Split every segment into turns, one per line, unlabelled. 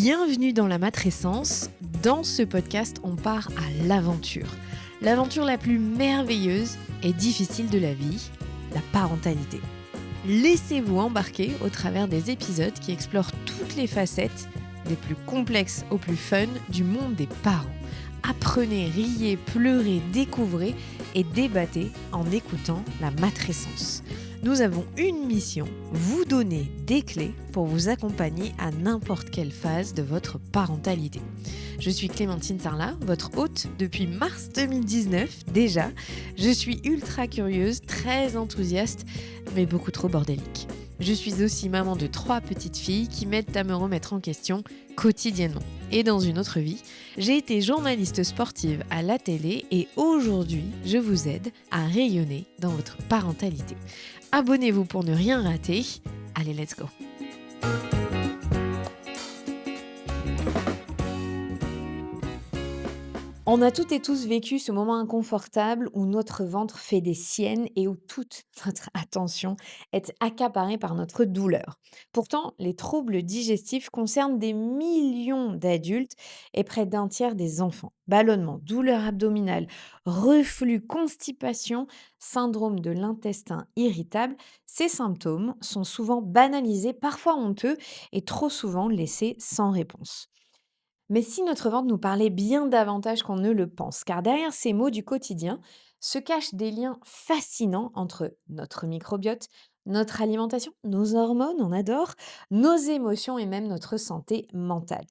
Bienvenue dans la matrescence. Dans ce podcast, on part à l'aventure. L'aventure la plus merveilleuse et difficile de la vie, la parentalité. Laissez-vous embarquer au travers des épisodes qui explorent toutes les facettes, des plus complexes aux plus fun, du monde des parents. Apprenez, riez, pleurez, découvrez et débattez en écoutant la matrescence. Nous avons une mission, vous donner des clés pour vous accompagner à n'importe quelle phase de votre parentalité. Je suis Clémentine Sarlat, votre hôte depuis mars 2019 déjà. Je suis ultra curieuse, très enthousiaste, mais beaucoup trop bordélique. Je suis aussi maman de 3 petites filles qui m'aident à me remettre en question quotidiennement. Et dans une autre vie, j'ai été journaliste sportive à la télé et aujourd'hui, je vous aide à rayonner dans votre parentalité. Abonnez-vous pour ne rien rater. Allez, let's go! On a toutes et tous vécu ce moment inconfortable où notre ventre fait des siennes et où toute notre attention est accaparée par notre douleur. Pourtant, les troubles digestifs concernent des millions d'adultes et près d'un tiers des enfants. Ballonnement, douleur abdominale, reflux, constipation, syndrome de l'intestin irritable, ces symptômes sont souvent banalisés, parfois honteux et trop souvent laissés sans réponse. Mais si notre ventre nous parlait bien davantage qu'on ne le pense, car derrière ces mots du quotidien se cachent des liens fascinants entre notre microbiote, notre alimentation, nos hormones, on adore, nos émotions et même notre santé mentale.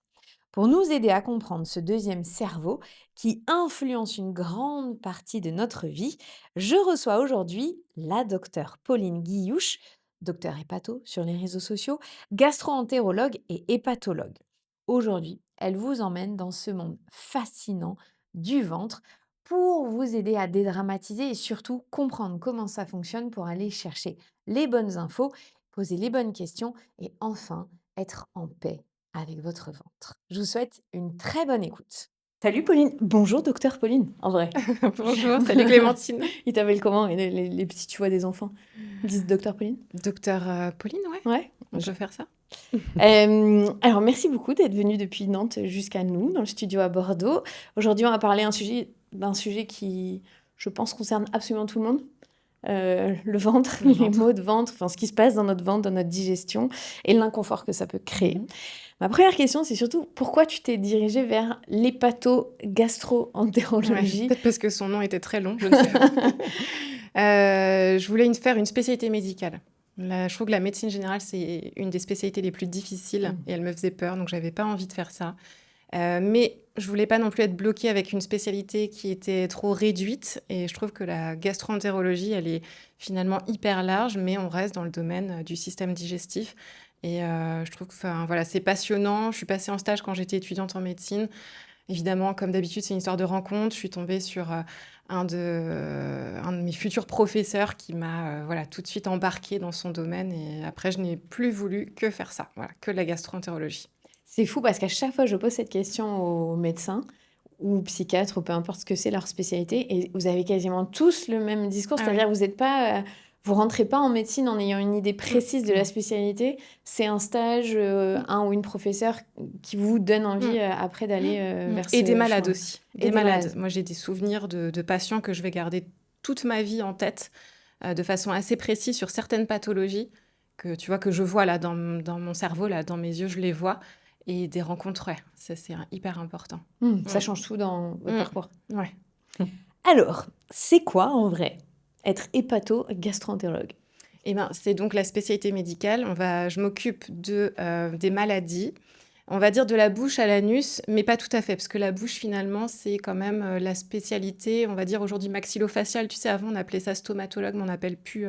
Pour nous aider à comprendre ce deuxième cerveau qui influence une grande partie de notre vie, je reçois aujourd'hui la docteure Pauline Guillouche, docteur hépato sur les réseaux sociaux, gastro-entérologue et hépatologue. Aujourd'hui, elle vous emmène dans ce monde fascinant du ventre pour vous aider à dédramatiser et surtout comprendre comment ça fonctionne pour aller chercher les bonnes infos, poser les bonnes questions et enfin être en paix avec votre ventre. Je vous souhaite une très bonne écoute. Salut Pauline, bonjour docteur Pauline, en vrai.
Bonjour, salut Clémentine.
Ils t'appellent comment les petits, tu vois, des enfants? Ils disent docteur Pauline?
Docteur Pauline, ouais.
Ouais.
Je vais faire ça.
Alors, merci beaucoup d'être venue depuis Nantes jusqu'à nous, dans le studio à Bordeaux. Aujourd'hui, on va parler d'un sujet qui, je pense, concerne absolument tout le monde. Le ventre, les maux de ventre, enfin, ce qui se passe dans notre ventre, dans notre digestion et l'inconfort que ça peut créer. Ma première question, c'est surtout pourquoi tu t'es dirigée vers l'hépato-gastro-entérologie?
Ouais, peut-être parce que son nom était très long, je ne sais pas. Je voulais faire une spécialité médicale. Là, je trouve que la médecine générale, c'est une des spécialités les plus difficiles et elle me faisait peur, donc j'avais pas envie de faire ça. Mais je voulais pas non plus être bloquée avec une spécialité qui était trop réduite et je trouve que la gastro-entérologie, elle est finalement hyper large, mais on reste dans le domaine du système digestif. Et je trouve que voilà, c'est passionnant. Je suis passée en stage quand j'étais étudiante en médecine. Évidemment, comme d'habitude, c'est une histoire de rencontre. Je suis tombée sur un de mes futurs professeurs qui m'a voilà, tout de suite embarquée dans son domaine. Et après, je n'ai plus voulu que faire ça, voilà, que la gastro-entérologie.
C'est fou parce qu'à chaque fois, je pose cette question aux médecins ou psychiatres ou peu importe ce que c'est leur spécialité et vous avez quasiment tous le même discours, c'est-à-dire vous n'êtes pas... Vous rentrez pas en médecine en ayant une idée précise de la spécialité. C'est un stage, un ou une professeure qui vous donne envie après d'aller vers ce
Et des malades
chemin.
aussi.
Et des malades.
Moi, j'ai des souvenirs de patients que je vais garder toute ma vie en tête de façon assez précise sur certaines pathologies que tu vois que je vois là dans mon cerveau, là dans mes yeux, je les vois. Et des rencontres, ouais, ça c'est hyper important.
Ça change tout dans votre parcours.
Ouais.
Alors, c'est quoi en vrai être hépato-gastro-entérologue?
Eh ben, c'est donc la spécialité médicale. Je m'occupe des maladies, on va dire de la bouche à l'anus, mais pas tout à fait, parce que la bouche, finalement, c'est quand même la spécialité, on va dire aujourd'hui maxillofaciale. Tu sais, avant, on appelait ça stomatologue, mais on n'appelle plus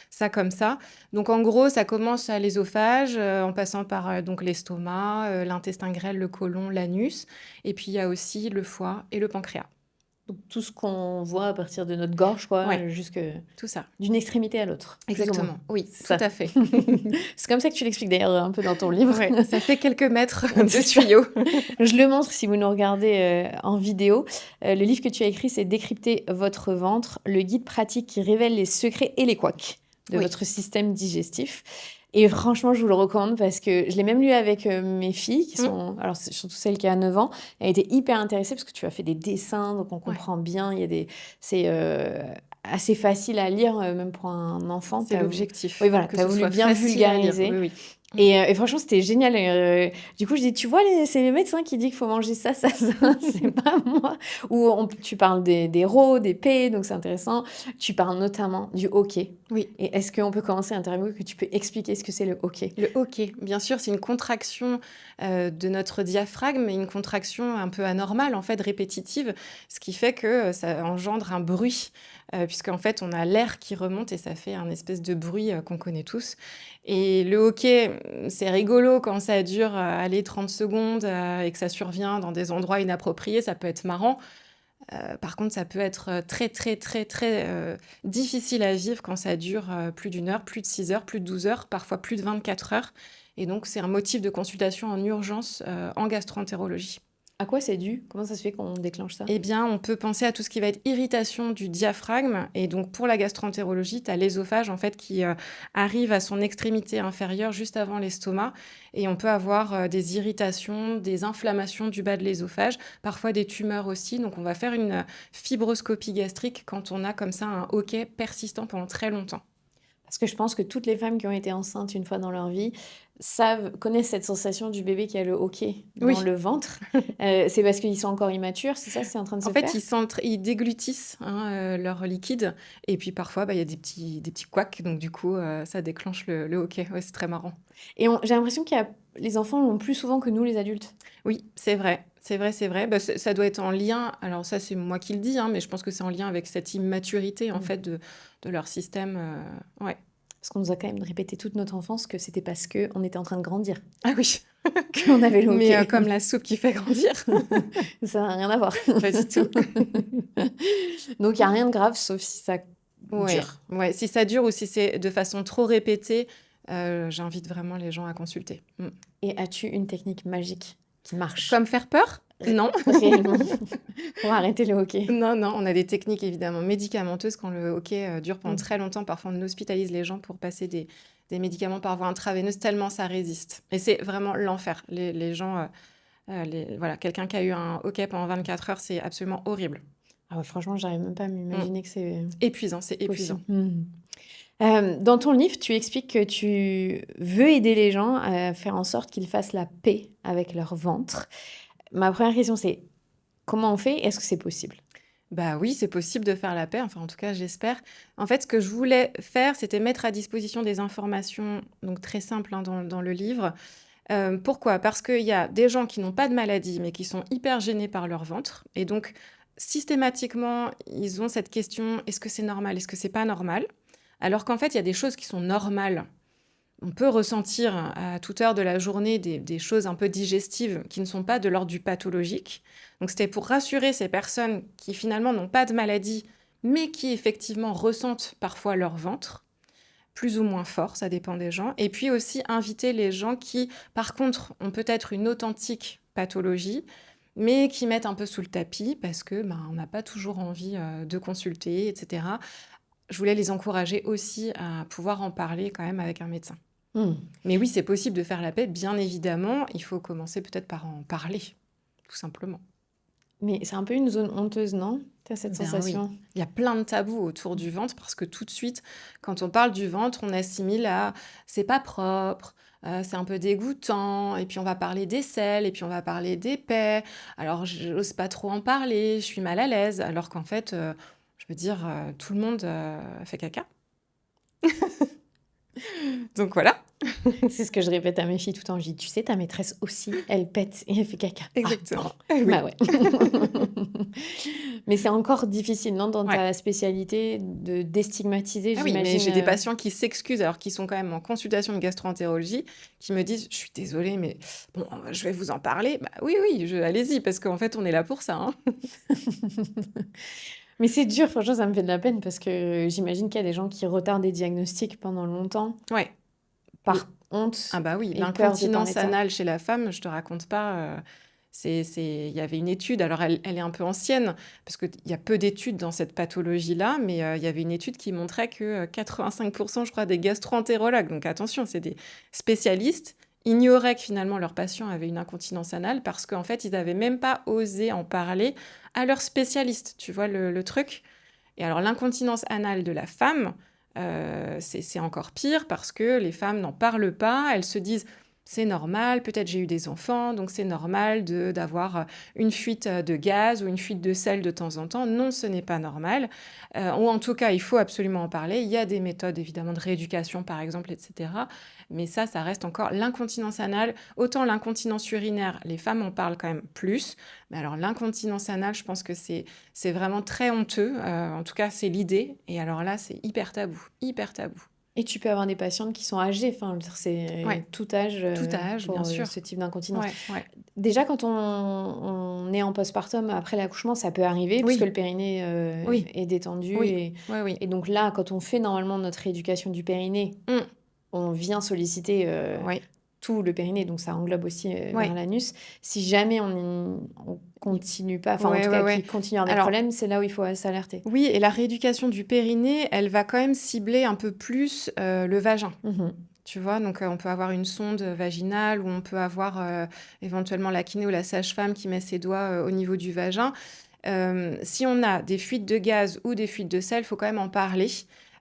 ça comme ça. Donc, en gros, ça commence à l'ésophage, en passant par donc l'estomac, l'intestin grêle, le côlon, l'anus. Et puis, il y a aussi le foie et le pancréas.
Donc, tout ce qu'on voit à partir de notre gorge, quoi,
Ouais.
jusque
Tout ça.
d'une extrémité à l'autre. plus ou moins.
Exactement. Oui,
Ça.
tout à fait.
C'est comme ça que tu l'expliques d'ailleurs un peu dans ton livre.
Ouais, ça fait quelques mètres de tuyaux.
Je le montre si vous nous regardez en vidéo. Le livre que tu as écrit, c'est Décrypter votre ventre, le guide pratique qui révèle les secrets et les couacs de
Oui.
votre système digestif. Et franchement, je vous le recommande parce que je l'ai même lu avec, mes filles qui
Mmh.
sont alors c'est surtout celle qui a 9 ans. Elle était hyper intéressée parce que tu as fait des dessins, donc on
Ouais,
comprend bien. Il y a des c'est, assez facile à lire, même pour un enfant.
c'est
Tu oui,
l'objectif,
voilà,
que
tu as
ce
voulu
soit
bien
facile à lire. Oui,
vulgariser
oui. Mmh.
et franchement, c'était génial du coup, je dis: «Tu vois, les c'est le médecin qui dit qu'il faut manger ça, ça, ça, c'est pas moi». Ou tu parles des rho, des P, donc c'est intéressant. Tu parles notamment du hoquet
Oui.
et est-ce qu'on peut commencer l'interview que tu peux expliquer ce que c'est le hoquet?
Le hoquet, bien sûr, c'est une contraction, de notre diaphragme, mais une contraction un peu anormale, en fait, répétitive, ce qui fait que, ça engendre un bruit, puisqu'en fait, on a l'air qui remonte et ça fait un espèce de bruit, qu'on connaît tous et le hoquet, c'est rigolo quand ça dure, allez 30 secondes, et que ça survient dans des endroits inappropriés, ça peut être marrant. Par contre, ça peut être, très, très, très, très, difficile à vivre quand ça dure, plus d'1 heure, plus de 6 heures, plus de 12 heures, parfois plus de 24 heures et donc c'est un motif de consultation en urgence, en gastro-entérologie.
À quoi c'est dû? Comment ça se fait qu'on déclenche ça?
Eh bien, on peut penser à tout ce qui va être irritation du diaphragme et donc pour la gastro-entérologie, tu as l'œsophage en fait qui, arrive à son extrémité inférieure juste avant l'estomac et on peut avoir, des irritations, des inflammations du bas de l'œsophage, parfois des tumeurs aussi. Donc on va faire une, fibroscopie gastrique quand on a comme ça un hoquet persistant pendant très longtemps.
Parce que je pense que toutes les femmes qui ont été enceintes une fois dans leur vie connaissent cette sensation du bébé qui a le hoquet dans
Oui.
le ventre. C'est parce qu'ils sont encore immatures, c'est ça? C'est en train de
En
se
fait,
faire?
ils déglutissent, hein, leur liquide et puis parfois, bah, il y a des petits couacs donc du coup, ça déclenche le hoquet. Ouais, c'est très marrant.
Et j'ai l'impression qu'il y a les enfants l'ont plus souvent que nous les adultes.
Oui, c'est vrai, c'est vrai, c'est vrai. Bah, ça doit être en lien alors ça, c'est moi qui le dis, hein, mais je pense que c'est en lien avec cette immaturité, en
Mmh.
fait, de leur système, ouais.
Parce qu'on nous a quand même répété toute notre enfance que c'était parce qu'on était en train de grandir
Ah oui,
qu'on avait le
mais
hoquet.
comme la soupe qui fait grandir.
Ça n'a rien à voir.
Pas du tout.
Donc il y a rien de grave sauf si ça
Ouais,
dure.
ouais, si ça dure ou si c'est de façon trop répétée, j'invite vraiment les gens à consulter. Mmh.
Et as-tu une technique magique qui marche
Comme faire peur? Non.
réellement pour arrêter le hoquet?
Non, non, on a des techniques évidemment médicamenteuses quand le hoquet, dure pendant
Mmh.
très longtemps. Parfois, on hospitalise les gens pour passer des médicaments par voie intraveineuse tellement ça résiste et c'est vraiment l'enfer. Les gens, voilà, quelqu'un qui a eu un hoquet pendant 24 heures, c'est absolument horrible.
Ah ouais, franchement, j'arrive même pas à
Mmh.
m'imaginer que c'est
Épuisant, c'est épuisant.
possible. Mmh. Dans ton livre, tu expliques que tu veux aider les gens à faire en sorte qu'ils fassent la paix avec leur ventre. Ma première question, c'est comment on fait? Est-ce que c'est possible?
Bah oui, c'est possible de faire la paix, enfin en tout cas j'espère. En fait, ce que je voulais faire, c'était mettre à disposition des informations, donc très simples, hein, dans le livre. Pourquoi? Parce qu'il y a des gens qui n'ont pas de maladie, mais qui sont hyper gênés par leur ventre et donc systématiquement, ils ont cette question: «Est-ce que c'est normal? Est-ce que c'est pas normal?» alors qu'en fait, il y a des choses qui sont normales. On peut ressentir à toute heure de la journée des choses un peu digestives qui ne sont pas de l'ordre du pathologique. Donc c'était pour rassurer ces personnes qui finalement n'ont pas de maladie, mais qui effectivement ressentent parfois leur ventre, plus ou moins fort, ça dépend des gens. Et puis aussi inviter les gens qui, par contre, ont peut-être une authentique pathologie, mais qui mettent un peu sous le tapis parce que ben, on n'a pas toujours envie de consulter, etc. Je voulais les encourager aussi à pouvoir en parler quand même avec un médecin.
Mmh.
Mais oui, c'est possible de faire la paix, bien évidemment. Il faut commencer peut-être par en parler, tout simplement.
Mais c'est un peu une zone honteuse, non? Tu as cette
Ben oui,
sensation?
il y a plein de tabous autour du ventre parce que tout de suite, quand on parle du ventre, on assimile à c'est pas propre, c'est un peu dégoûtant, et puis on va parler des selles, et puis on va parler des paix. Alors, j'ose pas trop en parler, je suis mal à l'aise, alors qu'en fait, je veux dire, tout le monde fait caca. Donc voilà,
C'est ce que je répète à mes filles tout le temps. Je dis: «Tu sais, ta maîtresse aussi, elle pète et elle fait caca». «Ah bon?»
exactement. Eh oui.
Bah ouais. Mais c'est encore difficile, non, dans
Ouais.
ta spécialité de déstigmatiser,
Ah oui, mais
j'imagine,
j'ai des patients qui s'excusent alors qu'ils sont quand même en consultation de gastro-entérologie, qui me disent: «Je suis désolée, mais bon, je vais vous en parler». Bah oui, oui, allez-y, parce qu'en fait, on est là pour ça, hein.
Mais c'est dur, franchement, ça me fait de la peine parce que j'imagine qu'il y a des gens qui retardent des diagnostics pendant longtemps
Ouais. L
par honte
Ah bah oui,
et peur de
l'incontinence
parler de ça.
anale chez la femme, je te raconte pas, Il y avait une étude, alors elle est un peu ancienne, parce qu'il y a peu d'études dans cette pathologie-là, mais il y avait une étude qui montrait que 85%, je crois, des gastro-entérologues, donc attention, c'est des spécialistes, ignoraient que finalement leurs patients avaient une incontinence anale parce qu'en fait, ils n'avaient même pas osé en parler à leurs spécialistes. Tu vois le truc? Et alors, l'incontinence anale de la femme, c'est encore pire parce que les femmes n'en parlent pas. Elles se disent, c'est normal, peut-être j'ai eu des enfants, donc c'est normal d'avoir une fuite de gaz ou une fuite de sel de temps en temps. Non, ce n'est pas normal. Ou en tout cas, il faut absolument en parler. Il y a des méthodes, évidemment, de rééducation, par exemple, etc. Mais ça reste encore l'incontinence anale. Autant l'incontinence urinaire, les femmes en parlent quand même plus. Mais alors, l'incontinence anale, je pense que c'est vraiment très honteux. En tout cas, c'est l'idée. Et alors là, c'est hyper tabou. Hyper tabou.
Et tu peux avoir des patientes qui sont âgées, enfin, je veux dire,
Ouais,
c'est tout âge
tout âge,
pour
bien sûr.
ce type d'incontinence.
Ouais, ouais.
Déjà, quand on est en postpartum après l'accouchement, ça peut arriver puisque le
Oui,
périnée
oui,
est détendu.
oui, oui, oui.
Et donc là, quand on fait normalement notre rééducation du périnée,
Mm,
on vient solliciter
oui,
tout le périnée, donc ça englobe aussi vers
oui.
l'anus. Si jamais on continue pas, enfin en
Ouais,
tout
ouais,
cas
ouais.
qu'il continue à avoir des
Alors,
problèmes, c'est là où il faut s'alerter.
oui, et la rééducation du périnée, elle va quand même cibler un peu plus le vagin.
Mhm.
Tu vois, donc on peut avoir une sonde vaginale ou on peut avoir éventuellement la kiné ou la sage-femme qui met ses doigts au niveau du vagin. Si on a des fuites de gaz ou des fuites de sel, il faut quand même en parler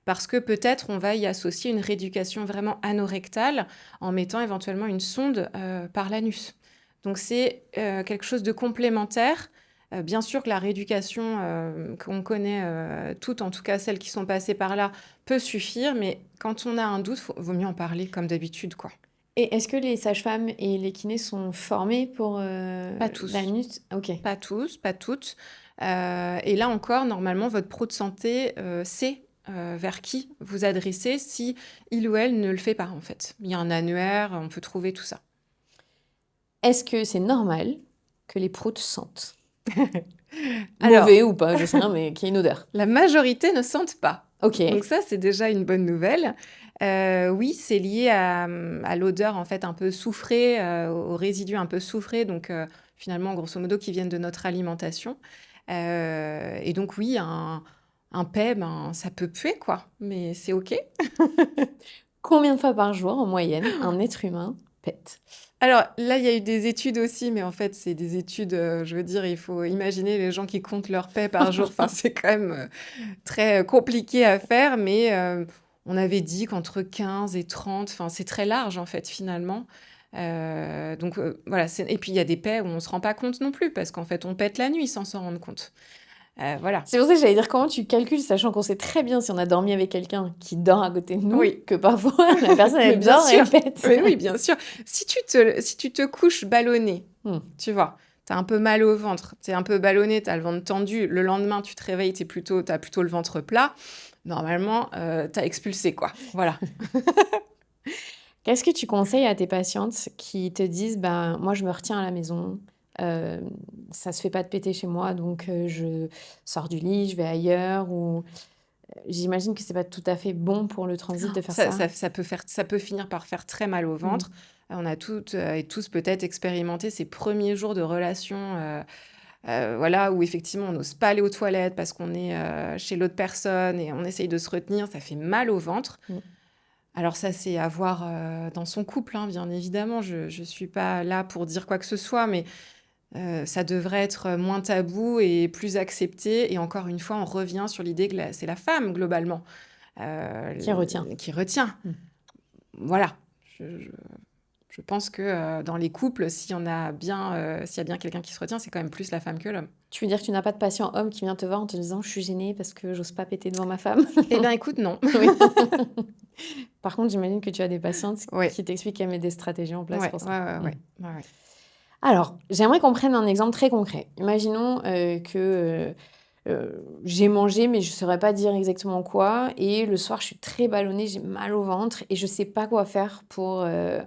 parce que peut-être on va y associer une rééducation vraiment anorectale en mettant éventuellement une sonde par l'anus. Donc c'est quelque chose de complémentaire. Bien sûr que la rééducation qu'on connaît toutes, en tout cas celles qui sont passées par là, peut suffire, mais quand on a un doute, vaut mieux en parler comme d'habitude, quoi.
Et est-ce que les sages-femmes et les kinés sont formés pour
Pas tous.
l'anus? Ok.
Pas tous, pas toutes. Et là encore, normalement, votre pro de santé sait vers qui vous adresser si il ou elle ne le fait pas, en fait. Il y a un annuaire, on peut trouver tout ça.
Est-ce que c'est normal que les proutes sentent?
Alors,
Mauvais ou pas, je sais rien, mais qu'il y ait une odeur.
la majorité ne sentent pas.
Ok.
Donc ça, c'est déjà une bonne nouvelle. Oui, c'est lié à l'odeur en fait un peu soufrée, aux résidus un peu soufrés, donc finalement, grosso modo, qui viennent de notre alimentation. Et donc oui, un PEP, ben, ça peut puer, quoi, mais c'est OK.
Combien de fois par jour, en moyenne, un être humain pète?
Alors là, il y a eu des études aussi, mais en fait, c'est des études, je veux dire, il faut imaginer les gens qui comptent leur PEP par jour. Enfin, c'est quand même très compliqué à faire, mais on avait dit qu'entre 15 et 30, enfin, c'est très large en fait finalement. Donc voilà, et puis il y a des pets où on ne se rend pas compte non plus, parce qu'en fait on pète la nuit sans s'en rendre compte. Voilà.
C'est pour ça que j'allais dire comment tu calcules, sachant qu'on sait très bien si on a dormi avec quelqu'un qui dort à côté de nous,
Oui,
que parfois la personne
mais
elle
bien
dort et
sûr.
elle pète.
Oui, oui, bien sûr. Si tu te couches ballonné,
Hmm.
tu vois, tu as un peu mal au ventre, tu es un peu ballonné, tu as le ventre tendu, le lendemain tu te réveilles, tu as plutôt le ventre plat, normalement, tu as expulsé, quoi. Voilà.
Qu'est-ce que tu conseilles à tes patientes qui te disent, ben moi je me retiens à la maison, euh, ça se fait pas de péter chez moi, donc je sors du lit, je vais ailleurs, ou j'imagine que c'est pas tout à fait bon pour le transit de faire ça.
Ça peut finir par faire très mal au
Mhm.
ventre. On a toutes et tous peut-être expérimenté ces premiers jours de relation, voilà, où effectivement on n'ose pas aller aux toilettes parce qu'on est chez l'autre personne et on essaye de se retenir, ça fait mal au ventre.
Mm.
Alors ça, c'est à voir dans son couple, hein, bien évidemment. Je ne suis pas là pour dire quoi que ce soit, mais ça devrait être moins tabou et plus accepté. Et encore une fois, on revient sur l'idée que c'est la femme, globalement,
Qui retient.
qui retient.
Mm.
Voilà. Je, je- je pense que dans les couples, s'il y a bien quelqu'un qui se retient, c'est quand même plus la femme que l'homme.
Tu veux dire que tu n'as pas de patient homme qui vient te voir en te disant je suis gênée parce que j'ose pas péter devant ma femme?
Eh bien, écoute, non.
Oui. Par contre, j'imagine que tu as des patientes
Oui,
qui t'expliquent qu'elles mettent des stratégies en place
ouais,
pour ça.
ouais, ouais,
Mm.
ouais, ouais, ouais.
Alors, j'aimerais qu'on prenne un exemple très concret. Imaginons que j'ai mangé, mais je ne saurais pas dire exactement quoi. Et le soir, je suis très ballonnée, j'ai mal au ventre et je ne sais pas quoi faire pour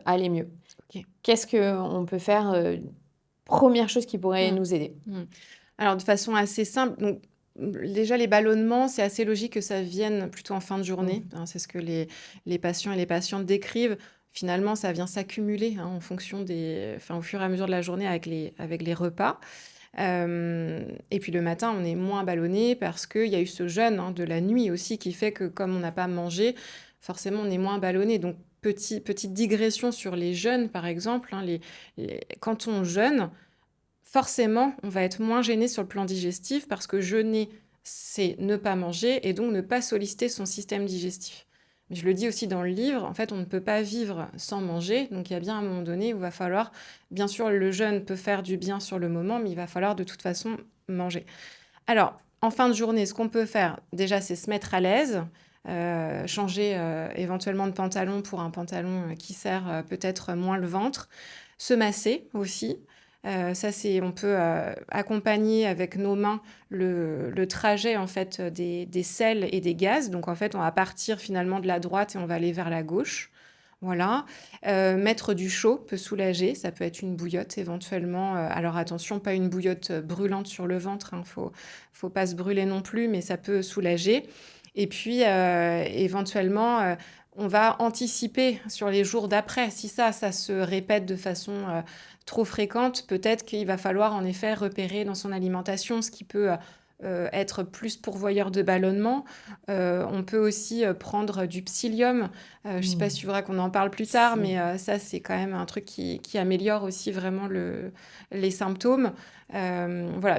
aller mieux.
Ok.
Qu'est-ce qu'on peut faire première chose qui pourrait
Mm.
nous aider?
Mm. Alors, de façon assez simple, donc, déjà les ballonnements, c'est assez logique que ça vienne plutôt en fin de journée,
Mm.
hein, c'est ce que les patients et les patientes décrivent. finalement, ça vient s'accumuler, hein, en fonction au fur et à mesure de la journée avec les repas. Et puis le matin, on est moins ballonné parce qu'il y a eu ce jeûne, hein, de la nuit aussi qui fait que comme on n'a pas mangé, forcément, on est moins ballonné. Donc, petite digression sur les jeûnes, par exemple, hein, quand on jeûne, forcément, on va être moins gêné sur le plan digestif parce que jeûner, c'est ne pas manger et donc ne pas solliciter son système digestif. Mais je le dis aussi dans le livre, en fait, on ne peut pas vivre sans manger. Donc, il y a bien un moment donné où il va falloir, bien sûr, le jeûne peut faire du bien sur le moment, mais il va falloir de toute façon manger. Alors, en fin de journée, ce qu'on peut faire, déjà, c'est se mettre à l'aise, changer éventuellement de pantalon pour un pantalon qui serre peut-être moins le ventre, se masser aussi. On peut accompagner avec nos mains le trajet en fait des selles et des gaz. Donc en fait, on va partir finalement de la droite et on va aller vers la gauche. Voilà. Mettre du chaud peut soulager. Ça peut être une bouillotte éventuellement. Alors attention, pas une bouillotte brûlante sur le ventre, hein. Faut pas se brûler non plus, mais ça peut soulager. Et puis éventuellement, on va anticiper sur les jours d'après. Si ça se répète de façon trop fréquente, peut-être qu'il va falloir en effet repérer dans son alimentation ce qui peut être plus pourvoyeur de ballonnement. On peut aussi prendre du psyllium. Je ne sais pas si
Mmh.
tu voudras qu'on en parle plus tard,
Si.
mais ça, c'est quand même un truc qui améliore aussi vraiment les symptômes. Voilà.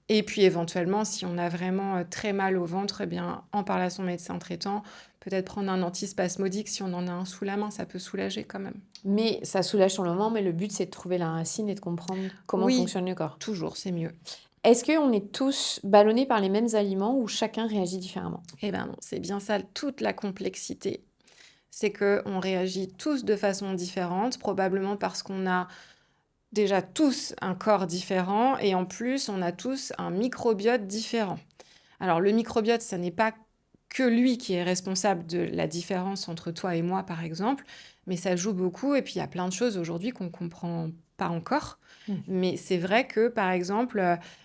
Et puis éventuellement, si on a vraiment très mal au ventre, eh bien, en parler à son médecin traitant, peut-être prendre un antispasmodique si on en a un sous la main, ça peut soulager quand même.
Mais ça soulage sur le moment, mais le but, c'est de trouver la racine et de comprendre comment
Oui,
fonctionne le corps.
toujours, c'est mieux.
Est-ce qu'on est tous ballonnés par les mêmes aliments ou chacun réagit différemment?
Eh ben non, c'est bien ça toute la complexité. C'est qu'on réagit tous de façon différente, probablement parce qu'on a déjà tous un corps différent et en plus, on a tous un microbiote différent. Alors, le microbiote, ça n'est pas que lui qui est responsable de la différence entre toi et moi, par exemple, mais ça joue beaucoup. Et puis, il y a plein de choses aujourd'hui qu'on ne comprend pas encore.
Mmh.
Mais c'est vrai que, par exemple,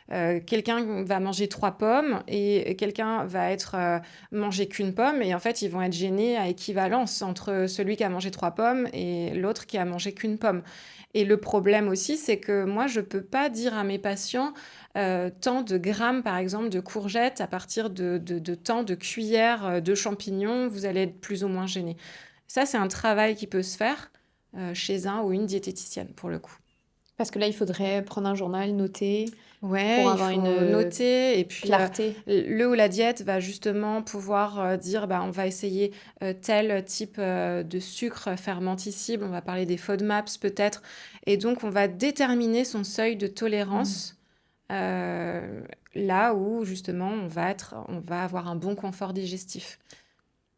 quelqu'un va manger 3 pommes et quelqu'un va être manger qu'une pomme. Et en fait, ils vont être gênés à équivalence entre celui qui a mangé 3 pommes et l'autre qui a mangé qu'une pomme. Et le problème aussi, c'est que moi, je ne peux pas dire à mes patients tant de grammes, par exemple, de courgettes à partir de tant de cuillères de champignons, vous allez être plus ou moins gêné. Ça, c'est un travail qui peut se faire chez un ou une diététicienne, pour le coup.
Parce que là, il faudrait prendre un journal, noter pour
Ouais, il
avoir
faut
une
noter et puis
clarté.
le ou la diète va justement pouvoir dire bah, on va essayer tel type de sucre fermentescible, on va parler des FODMAPs peut-être, et donc on va déterminer son seuil de
Mmh.
tolérance euh, là où justement on va avoir un bon confort digestif.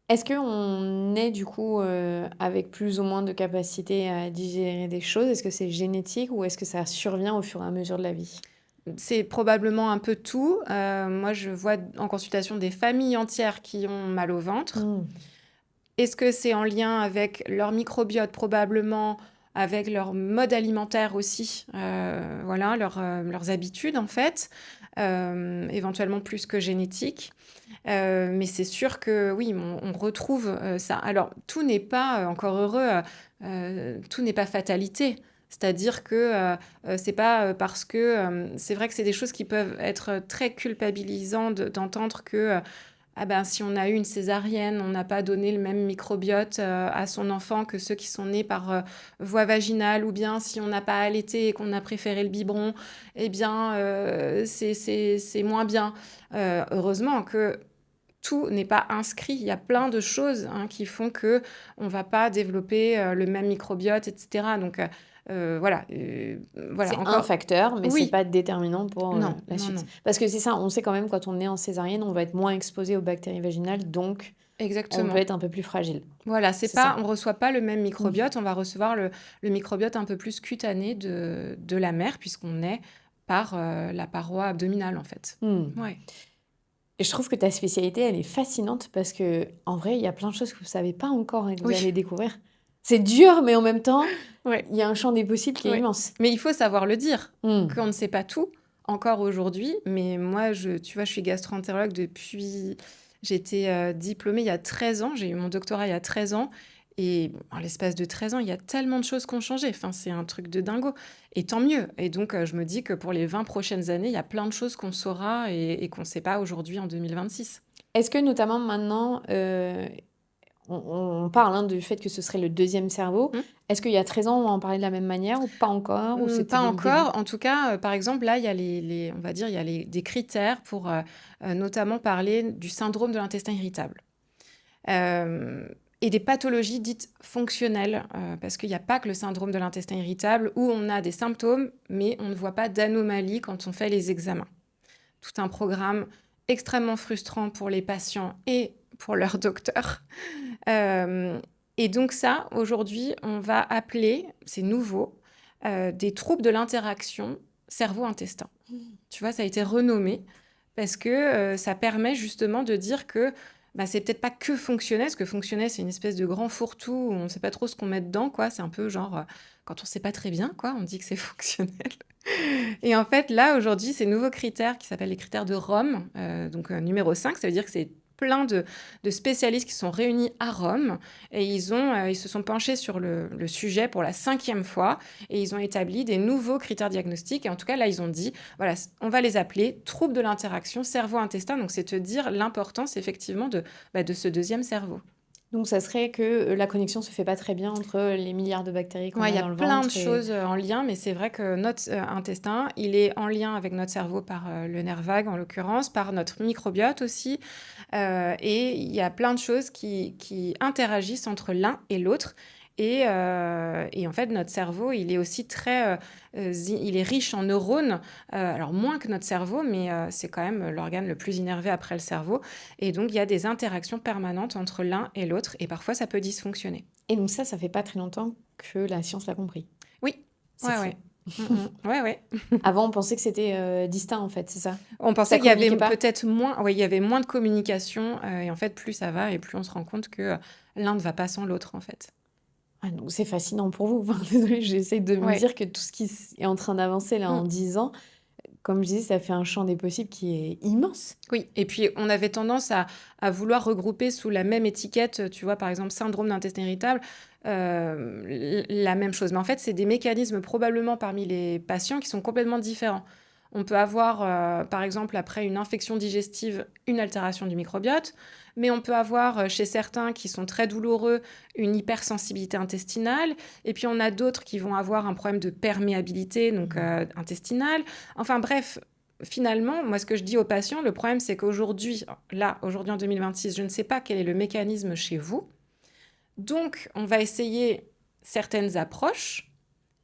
Est-ce qu'on est du coup, avec plus ou moins de capacité à digérer des choses? Est-ce que c'est génétique ou est-ce que ça survient au fur et à mesure de la vie?
C'est probablement un peu tout. Moi, je vois en consultation des familles entières qui ont mal au ventre.
Mmh.
Est-ce que c'est en lien avec leur microbiote? Probablement, avec leur mode alimentaire aussi, voilà, leurs habitudes en fait, éventuellement plus que génétique. Mais c'est sûr que oui, on retrouve ça. Alors, tout n'est pas, encore heureux, tout n'est pas fatalité. C'est-à-dire que c'est pas parce que c'est vrai que c'est des choses qui peuvent être très culpabilisantes d'entendre que ah ben, si on a eu une césarienne, on n'a pas donné le même microbiote à son enfant que ceux qui sont nés par voie vaginale, ou bien si on n'a pas allaité et qu'on a préféré le biberon, eh bien, c'est moins bien. Heureusement que tout n'est pas inscrit. Il y a plein de choses hein, qui font que on va pas développer le même microbiote, etc. Donc, voilà. Voilà,
C'est un
encore.
facteur, mais c'est
Oui,
pas déterminant pour,
non,
la
non,
suite.
non.
Parce que c'est ça, on sait quand même quand on est en césarienne, on va être moins exposé aux bactéries vaginales, donc on peut
Exactement.
être un peu plus fragile.
Voilà,
C'est ça?
on reçoit pas le même
Mmh.
microbiote, on va recevoir le microbiote un peu plus cutané de la mère, puisqu'on est par la paroi abdominale, en fait.
Mmh.
Ouais.
Et je trouve que ta spécialité, elle est fascinante parce que en vrai, il y a plein de choses que vous savez pas encore et que vous
Oui,
allez découvrir. C'est dur, mais en même temps,
ouais,
il y a un champ des possibles qui est
ouais.
immense.
Mais il faut savoir le dire,
Mmh.
qu'on ne sait pas tout, encore aujourd'hui. Mais moi, tu vois, je suis gastro-entérologue depuis... J'ai été diplômée il y a 13 ans, j'ai eu mon doctorat il y a 13 ans. Et en l'espace de 13 ans, il y a tellement de choses qui ont changé. Enfin, c'est un truc de dingo. Et tant mieux. Et donc, je me dis que pour les 20 prochaines années, il y a plein de choses qu'on saura et qu'on ne sait pas aujourd'hui en 2026.
Est-ce que notamment maintenant, on parle, hein, du fait que ce serait le deuxième cerveau.
Hmm.
Est-ce qu'il y a 13 ans, on en parlait de la même manière ou pas encore? Ou c'était
Pas
dès le début?
encore. En tout cas, par exemple, là, il y a on va dire, il y a des critères pour notamment parler du syndrome de l'intestin irritable. Euh, et des pathologies dites fonctionnelles, parce qu'il n'y a pas que le syndrome de l'intestin irritable où on a des symptômes, mais on ne voit pas d'anomalie quand on fait les examens. Tout un programme extrêmement frustrant pour les patients et pour leur docteur. Euh, et donc ça, aujourd'hui, on va appeler, c'est nouveau, des troubles de l'interaction cerveau-intestin. Tu vois, ça a été renommé parce que ça permet justement de dire que bah, c'est peut-être pas que fonctionnel, parce que fonctionnel, c'est une espèce de grand fourre-tout où on ne sait pas trop ce qu'on met dedans, quoi. C'est un peu genre, quand on ne sait pas très bien, quoi, on dit que c'est fonctionnel. Et en fait, là, aujourd'hui, ces nouveaux critères qui s'appellent les critères de Rome, donc numéro 5, ça veut dire que c'est plein de spécialistes qui sont réunis à Rome et ils se sont penchés sur le sujet pour la 5e fois et ils ont établi des nouveaux critères diagnostiques. Et en tout cas, là, ils ont dit, voilà, on va les appeler troubles de l'interaction cerveau-intestin. Donc, c'est te dire l'importance effectivement de ce deuxième cerveau.
Donc ça serait que, la connexion se fait pas très bien entre les milliards de bactéries qu'on
Ouais, il
a
y a
dans le
plein de
ventre et
choses en lien, mais c'est vrai que notre intestin, il est en lien avec notre cerveau par le nerf vague, en l'occurrence, par notre microbiote aussi. Et il y a plein de choses qui interagissent entre l'un et l'autre. Et en fait, notre cerveau, il est aussi il est riche en neurones. Alors, moins que notre cerveau, mais c'est quand même l'organe le plus innervé après le cerveau. Et donc, il y a des interactions permanentes entre l'un et l'autre. Et parfois, ça peut dysfonctionner.
donc ça fait pas très longtemps que la science l'a compris.
Oui,
C'est
ouais,
fou.
ouais. Ouais, ouais.
Avant, on pensait que c'était, distinct, en fait, c'est ça?
On pensait
Ça
qu'il y avait
communiquait pas?
peut-être moins, ouais, il y avait moins de communication. Et en fait, plus ça va et plus on se rend compte que l'un ne va pas sans l'autre, en fait.
Ah donc c'est fascinant pour vous. Enfin, désolée, j'essaie de me
Ouais.
dire que tout ce qui est en train d'avancer là en
Mm.
10 ans, comme je disais, ça fait un champ des possibles qui est immense.
Oui, et puis on avait tendance à vouloir regrouper sous la même étiquette, tu vois, par exemple, syndrome d'intestin irritable, la même chose. Mais en fait, c'est des mécanismes probablement parmi les patients qui sont complètement différents. On peut avoir, par exemple, après une infection digestive, une altération du microbiote, mais on peut avoir chez certains qui sont très douloureux une hypersensibilité intestinale, et puis on a d'autres qui vont avoir un problème de perméabilité, donc intestinale. Enfin bref, finalement, moi, ce que je dis aux patients, le problème, c'est qu'aujourd'hui, aujourd'hui en 2026, je ne sais pas quel est le mécanisme chez vous. Donc, on va essayer certaines approches,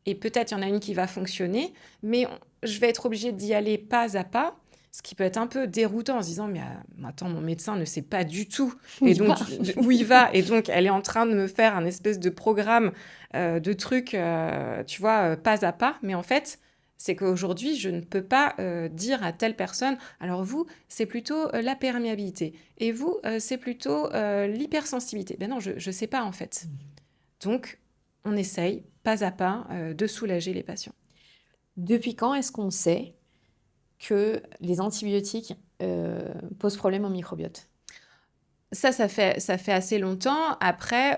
et peut-être il y en a une qui va fonctionner, mais je vais être obligée d'y aller pas à pas, ce qui peut être un peu déroutant en se disant, mais attends, mon médecin ne sait pas du tout et
Il
donc
va.
où il va, et donc elle est en train de me faire un espèce de programme de trucs, tu vois, pas à pas, mais en fait, c'est qu'aujourd'hui, je ne peux pas dire à telle personne, alors vous, c'est plutôt la perméabilité, et vous, c'est plutôt l'hypersensibilité. Ben non, je ne sais pas en fait. Donc, on essaye, pas à pas, de soulager les patients.
Depuis quand est-ce qu'on sait que les antibiotiques, posent problème au microbiote?
Ça fait assez longtemps. Après,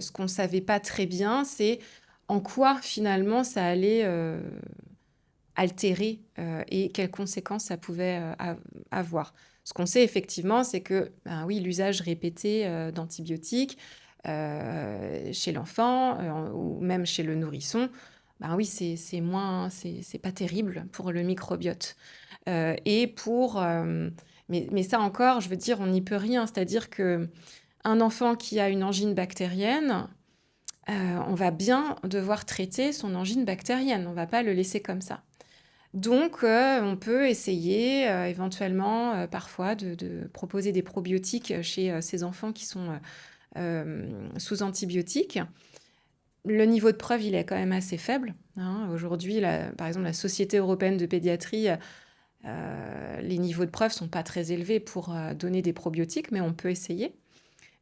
ce qu'on ne savait pas très bien, c'est en quoi finalement ça allait altérer et quelles conséquences ça pouvait avoir. Ce qu'on sait effectivement, c'est que ben oui, l'usage répété d'antibiotiques chez l'enfant ou même chez le nourrisson, ben oui, c'est pas terrible pour le microbiote. Et mais ça encore, je veux dire, on n'y peut rien. C'est-à-dire que un enfant qui a une angine bactérienne, on va bien devoir traiter son angine bactérienne. On ne va pas le laisser comme ça. Donc, on peut essayer éventuellement parfois de proposer des probiotiques chez ces enfants qui sont sous antibiotiques. Le niveau de preuve, il est quand même assez faible, hein. Aujourd'hui, par exemple, la Société européenne de pédiatrie, les niveaux de preuve ne sont pas très élevés pour donner des probiotiques, mais on peut essayer.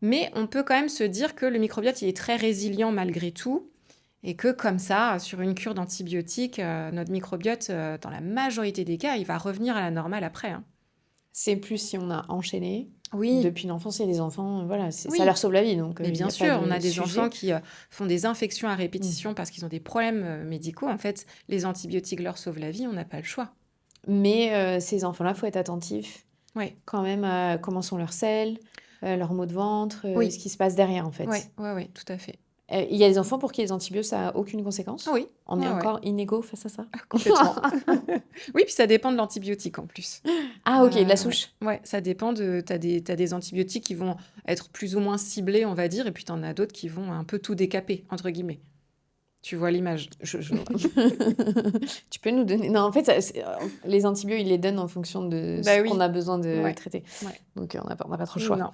Mais on peut quand même se dire que le microbiote, il est très résilient malgré tout, et que comme ça, sur une cure d'antibiotiques, notre microbiote, dans la majorité des cas, il va revenir à la normale après, hein.
C'est plus si on a enchaîné.
Oui,
Depuis l'enfance, il y a des enfants, voilà, ça
oui.
leur sauve la vie, donc
Mais
il y
bien
a pas
sûr, on
de
a des enfants
sujet.
qui font des infections à
Mmh.
répétition parce qu'ils ont des problèmes médicaux. En fait, les antibiotiques leur sauvent la vie, on n'a pas le choix.
Mais ces enfants-là, faut être attentif
Ouais,
quand même à comment sont leurs selles, leurs maux de ventre, ce
oui,
qui se passe derrière, en
ouais,
fait.
ouais, ouais, tout à fait.
Il y a des enfants pour qui les antibiotiques, ça a aucune
Ah
conséquence?
oui,
On est
ouais, ouais,
encore inégaux face à ça?
complètement. Oui, puis ça dépend de l'antibiotique en plus.
Ah OK, de la
Ouais,
souche.
ouais, ça dépend de. T'as des antibiotiques qui vont être plus ou moins ciblés, on va dire, et puis t'en as d'autres qui vont un peu tout décaper, entre guillemets. Tu vois l'image.
Je vois. Tu peux nous donner non, en fait, ça c'est, les antibiotiques, ils les donnent en fonction de ce
Bah
qu'on
oui,
a besoin de
ouais,
traiter.
ouais.
Donc on n'a pas trop le choix.
Non.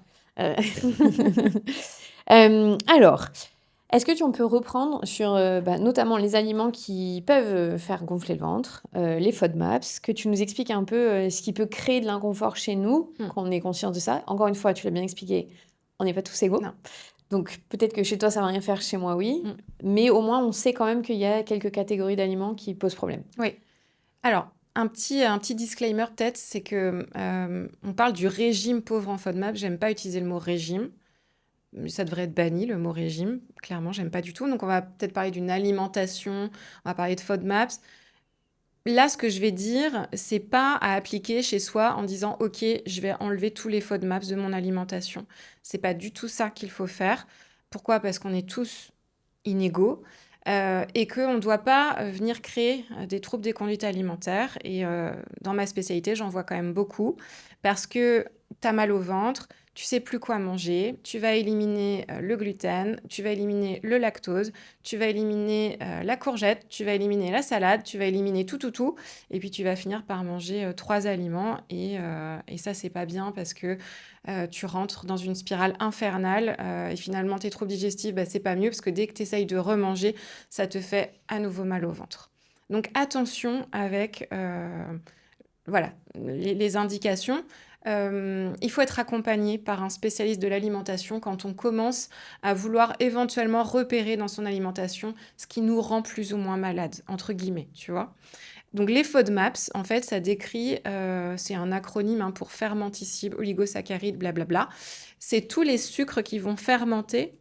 Heu, alors, est-ce que tu on peut reprendre sur, notamment les aliments qui peuvent, faire gonfler le ventre, les FODMAPs, que tu nous expliques un peu, ce qui peut créer de l'inconfort chez nous,
Hmm.
qu'on ait conscience de ça. Encore une fois, tu l'as bien expliqué, on n'est pas tous égaux.
Non.
Donc peut-être que chez toi, ça va rien faire, chez moi, oui.
Hmm.
Mais au moins, on sait quand même qu'il y a quelques catégories d'aliments qui posent problème.
Oui. Alors, un petit disclaimer peut-être, c'est que on parle du régime pauvre en FODMAP. J'aime pas utiliser le mot régime. Ça devrait être banni, le mot régime. Clairement, j'aime pas du tout. Donc, on va peut-être parler d'une alimentation. On va parler de FODMAPs. Là, ce que je vais dire, c'est pas à appliquer chez soi en disant, OK, je vais enlever tous les FODMAPs de mon alimentation. C'est pas du tout ça qu'il faut faire. Pourquoi? Parce qu'on est tous inégaux et qu'on ne doit pas venir créer des troubles des conduites alimentaires. Et dans ma spécialité, j'en vois quand même beaucoup parce que tu as mal au ventre, tu sais plus quoi manger, tu vas éliminer le gluten, tu vas éliminer le lactose, tu vas éliminer la courgette, tu vas éliminer la salade, tu vas éliminer tout, tout, tout. Et puis tu vas finir par manger 3 aliments. Et ça, c'est pas bien parce que tu rentres dans une spirale infernale et finalement tes troubles digestifs, bah, c'est pas mieux parce que dès que tu essayes de remanger, ça te fait à nouveau mal au ventre. Donc attention avec voilà, les indications. Il faut être accompagné par un spécialiste de l'alimentation quand on commence à vouloir éventuellement repérer dans son alimentation ce qui nous rend plus ou moins malade, entre guillemets, tu vois. Donc les FODMAPs, en fait, ça décrit, c'est un acronyme hein, pour fermenticides, oligosaccharides, blablabla. C'est tous les sucres qui vont fermenter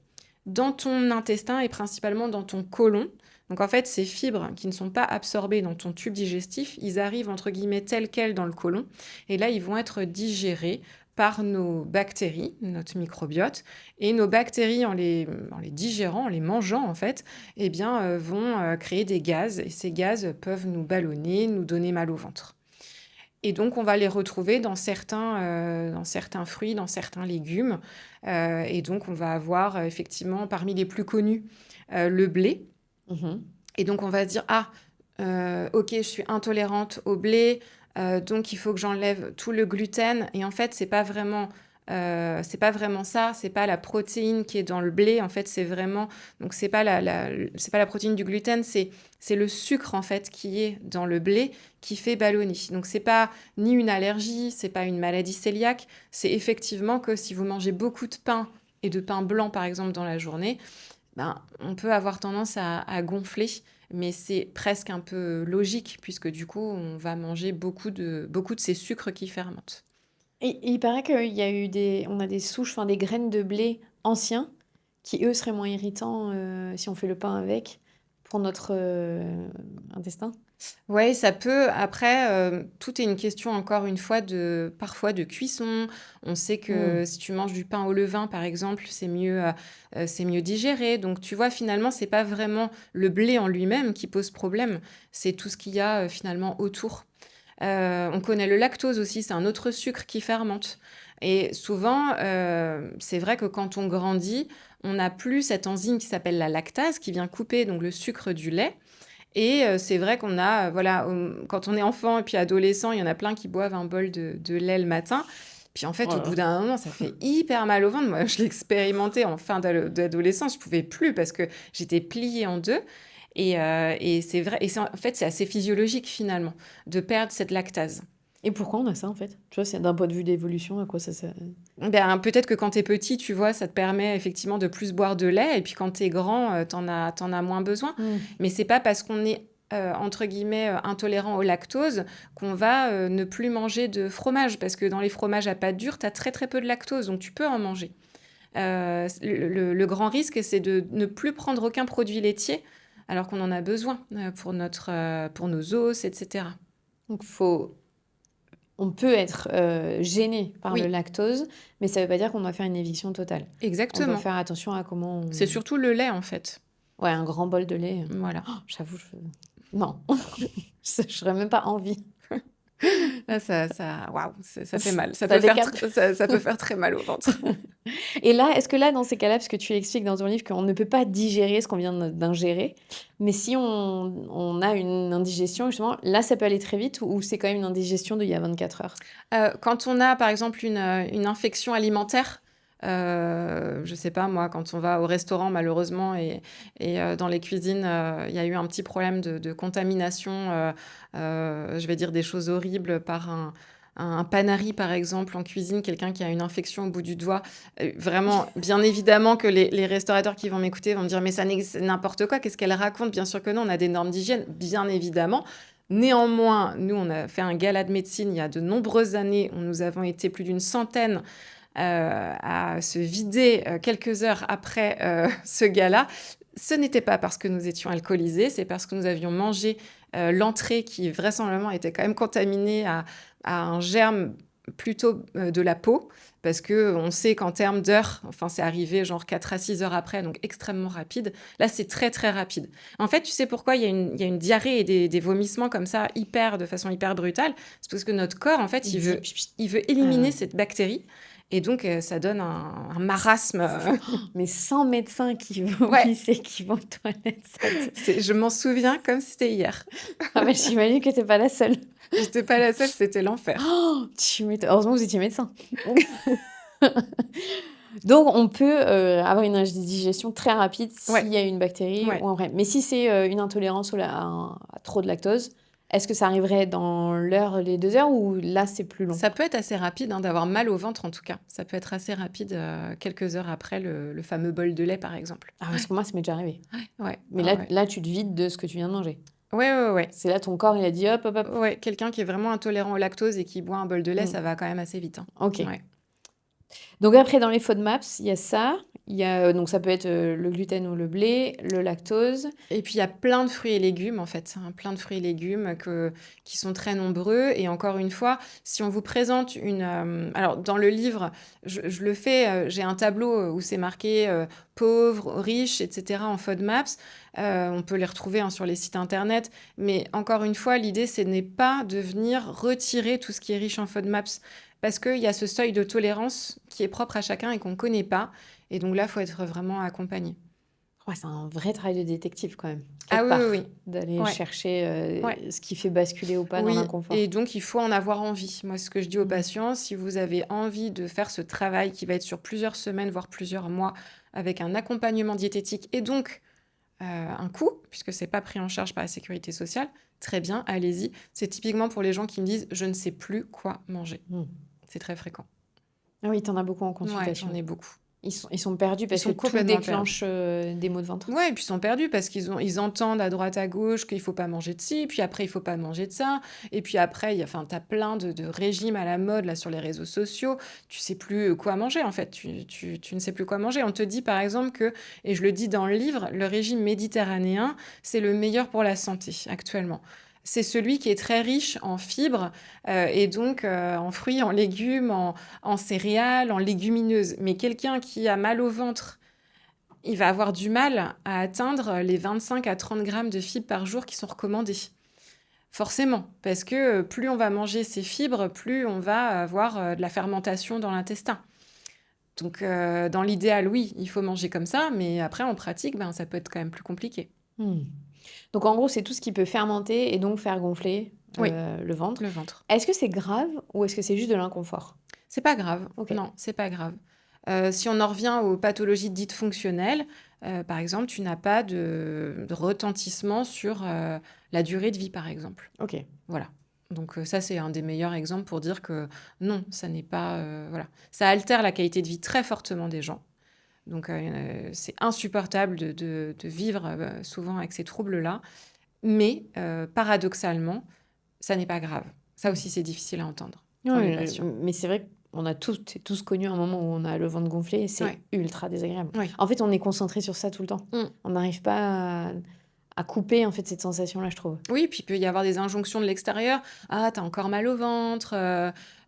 dans ton intestin et principalement dans ton côlon. Donc en fait, ces fibres qui ne sont pas absorbées dans ton tube digestif, ils arrivent entre guillemets tels quels dans le côlon. Et là, ils vont être digérés par nos bactéries, notre microbiote. Et nos bactéries, en les digérant, en les mangeant en fait, eh bien, vont créer des gaz. Et ces gaz peuvent nous ballonner, nous donner mal au ventre. Et donc, on va les retrouver dans certains fruits, dans certains légumes. Et donc, on va avoir effectivement, parmi les plus connus, le blé.
Mmh.
Et donc, on va se dire, ah, ok, je suis intolérante au blé, donc il faut que j'enlève tout le gluten. Et en fait, c'est pas vraiment ça. C'est pas la protéine qui est dans le blé. En fait, c'est vraiment, donc c'est pas la protéine du gluten, c'est le sucre en fait qui est dans le blé qui fait ballonner. Donc c'est pas ni une allergie, c'est pas une maladie cœliaque. C'est effectivement que si vous mangez beaucoup de pain et de pain blanc par exemple dans la journée, ben, on peut avoir tendance à gonfler, mais c'est presque un peu logique, puisque du coup, on va manger beaucoup de ces sucres qui fermentent.
Et il paraît qu'il y a eu on a des souches, enfin des graines de blé anciens qui, eux, seraient moins irritants, si on fait le pain avec, pour notre, intestin?
Ouais, ça peut. Après, tout est une question, encore une fois, parfois de cuisson. On sait
Mmh.
que si tu manges du pain au levain, par exemple, c'est mieux digéré. Donc, tu vois, finalement, c'est pas vraiment le blé en lui-même qui pose problème, c'est tout ce qu'il y a finalement autour. On connaît le lactose aussi, c'est un autre sucre qui fermente. Et souvent, c'est vrai que quand on grandit, on n'a plus cette enzyme qui s'appelle la lactase, qui vient couper donc le sucre du lait. Et c'est vrai qu'on a, voilà, quand on est enfant et puis adolescent, il y en a plein qui boivent un bol de lait le matin. Puis en fait,
Oh
au
là
bout
là.
d'un moment, ça fait hyper mal au ventre. Moi, je l'ai expérimenté en fin d'adolescence. Je pouvais plus parce que j'étais pliée en deux. Et c'est vrai. Et en fait, c'est assez physiologique finalement de perdre cette lactase.
Et pourquoi on a ça, en fait? Tu vois, c'est d'un point de vue d'évolution, à quoi ça sert?
Ben, peut-être que quand t'es petit, tu vois, ça te permet effectivement de plus boire de lait. Et puis quand t'es grand, t'en as moins besoin.
Mmh.
Mais c'est pas parce qu'on est entre guillemets, intolérant au lactose qu'on va ne plus manger de fromage. Parce que dans les fromages à pâte dure, tu as très très peu de lactose, donc tu peux en manger. Le grand risque, c'est de ne plus prendre aucun produit laitier alors qu'on en a besoin pour nos os, etc.
Donc on peut être gêné par le
Oui,
lactose, mais ça ne veut pas dire qu'on doit faire une éviction totale. On doit
exactement.
faire attention à comment
C'est
on...
surtout le lait, en fait.
Ouais, un grand bol de lait.
Voilà.
Oh, j'avoue, non, je n'aurais même pas envie.
Là, waouh, ça fait mal.
Ça décape.
Ça peut faire très mal au ventre.
Et là, est-ce que là, dans ces cas-là, parce que tu expliques dans ton livre qu'on ne peut pas digérer ce qu'on vient d'ingérer, mais si on a une indigestion, justement, là, ça peut aller très vite ou c'est quand même une indigestion d'il y a 24 heures?
Quand on a, par exemple, une infection alimentaire, je sais pas moi, quand on va au restaurant malheureusement et dans les cuisines, il y a eu un petit problème de contamination, je vais dire des choses horribles par un panari par exemple en cuisine, quelqu'un qui a une infection au bout du doigt. Vraiment, bien évidemment que les restaurateurs qui vont m'écouter vont me dire: «Mais c'est n'importe quoi, qu'est-ce qu'elle raconte?» Bien sûr que non, on a des normes d'hygiène, bien évidemment. Néanmoins, nous, on a fait un gala de médecine il y a de nombreuses années où nous avons été plus d'une centaine à se vider quelques heures après ce gala. Ce n'était pas parce que nous étions alcoolisés, c'est parce que nous avions mangé l'entrée qui vraisemblablement était quand même contaminée à un germe plutôt de la peau, parce que on sait qu'en termes d'heures, enfin c'est arrivé genre 4 à 6 heures après, donc extrêmement rapide. Là, c'est très très rapide. En fait, tu sais pourquoi il y a une diarrhée et des vomissements comme ça, de façon hyper brutale? C'est parce que notre corps, en fait, il veut éliminer
Ah.
cette bactérie. Et donc, ça donne un marasme.
Mais 100 médecins qui
Ouais,
vomissent et qui vont aux toilettes,
je m'en souviens comme si c'était hier.
Ah bah, j'imagine que t'es pas la seule.
J'étais pas la seule, c'était l'enfer.
Oh, heureusement que vous étiez médecin. Donc on peut, avoir une indigestion très rapide
Ouais,
s'il y a une bactérie
ouais.
ou un vrai mais si c'est, une intolérance à trop de lactose, est-ce que ça arriverait dans l'heure, les 2 heures ou là, c'est plus long?
Ça peut être assez rapide, hein, d'avoir mal au ventre en tout cas. Ça peut être assez rapide, quelques heures après le fameux bol de lait, par exemple.
Ah parce que moi, ça m'est déjà arrivé.
Ouais,
Mais
ouais, ouais.
là, tu te vides de ce que tu viens de manger.
Ouais, ouais, ouais.
C'est là ton corps, il a dit: «Hop, hop, hop».
Ouais, quelqu'un qui est vraiment intolérant au lactose et qui boit un bol de lait,
Mmh.
ça va quand même assez vite, hein.
OK.
Ouais.
Donc après dans les FODMAPs, il y a ça, il y a, donc ça peut être, le gluten ou le blé, le lactose.
Et puis il y a plein de fruits et légumes en fait, hein, plein de fruits et légumes qui sont très nombreux. Et encore une fois, si on vous présente alors dans le livre, je le fais, j'ai un tableau où c'est marqué pauvre, riche, etc. en FODMAPs. On peut les retrouver hein, sur les sites internet. Mais encore une fois, l'idée, ce n'est pas de venir retirer tout ce qui est riche en FODMAPs. Parce qu'il y a ce seuil de tolérance qui est propre à chacun et qu'on ne connaît pas. Et donc là, il faut être vraiment accompagné.
Ouais, c'est un vrai travail de détective quand même,
Ah
quelque
oui, oui,
part,
oui.
d'aller
Ouais,
chercher,
ouais.
ce qui fait basculer ou pas dans
Oui, et
l'inconfort.
donc il faut en avoir envie. Moi, ce que je dis aux
Mmh.
patients, si vous avez envie de faire ce travail qui va être sur plusieurs semaines, voire plusieurs mois, avec un accompagnement diététique et donc un coût, puisque c'est pas pris en charge par la sécurité sociale, très bien, allez-y. C'est typiquement pour les gens qui me disent: «Je ne sais plus quoi manger».
Mmh.
C'est très fréquent.
Ah oui, tu en as beaucoup en
Ouais, j'en
consultation.
ai beaucoup.
Ils sont perdus
Ils
parce que
sont
tout
complètement perdus.
déclenche, des maux de ventre?
Ouais, et puis ils sont perdus parce ils entendent à droite à gauche qu'il faut pas manger de ci, puis après il faut pas manger de ça, et puis après enfin t'as plein de régimes à la mode là sur les réseaux sociaux. Tu sais plus quoi manger en fait. Tu ne sais plus quoi manger. On te dit par exemple que, et je le dis dans le livre, le régime méditerranéen c'est le meilleur pour la santé actuellement. C'est celui qui est très riche en fibres et donc en fruits, en légumes, en céréales, en légumineuses. Mais quelqu'un qui a mal au ventre, il va avoir du mal à atteindre les 25 à 30 grammes de fibres par jour qui sont recommandés. Forcément, parce que plus on va manger ces fibres, plus on va avoir de la fermentation dans l'intestin. Donc, dans l'idéal, oui, il faut manger comme ça, mais après, en pratique, ben, ça peut être quand même plus compliqué.
Mmh. Donc en gros, c'est tout ce qui peut fermenter et donc faire gonfler,
Oui,
le ventre.
le ventre.
Est-ce que c'est grave ou est-ce que c'est juste de l'inconfort?
C'est pas grave.
OK.
Non, c'est pas grave. Si on en revient aux pathologies dites fonctionnelles, par exemple, tu n'as pas de retentissement sur la durée de vie, par exemple.
OK.
Voilà. Donc ça, c'est un des meilleurs exemples pour dire que non, ça n'est pas... voilà. Ça altère la qualité de vie très fortement des gens. Donc c'est insupportable de vivre souvent avec ces troubles-là. Mais paradoxalement, ça n'est pas grave. Ça aussi, c'est difficile à entendre pour les
Ouais,
patients.
mais c'est vrai qu'on a toutes et tous connu un moment où on a le ventre gonflé et c'est
Ouais,
ultra désagréable.
oui.
En fait, on est concentré sur ça tout le temps.
Mmh.
On n'arrive pas à couper, en fait, cette sensation-là, je trouve.
Oui, puis il peut y avoir des injonctions de l'extérieur. «Ah, t'as encore mal au ventre»,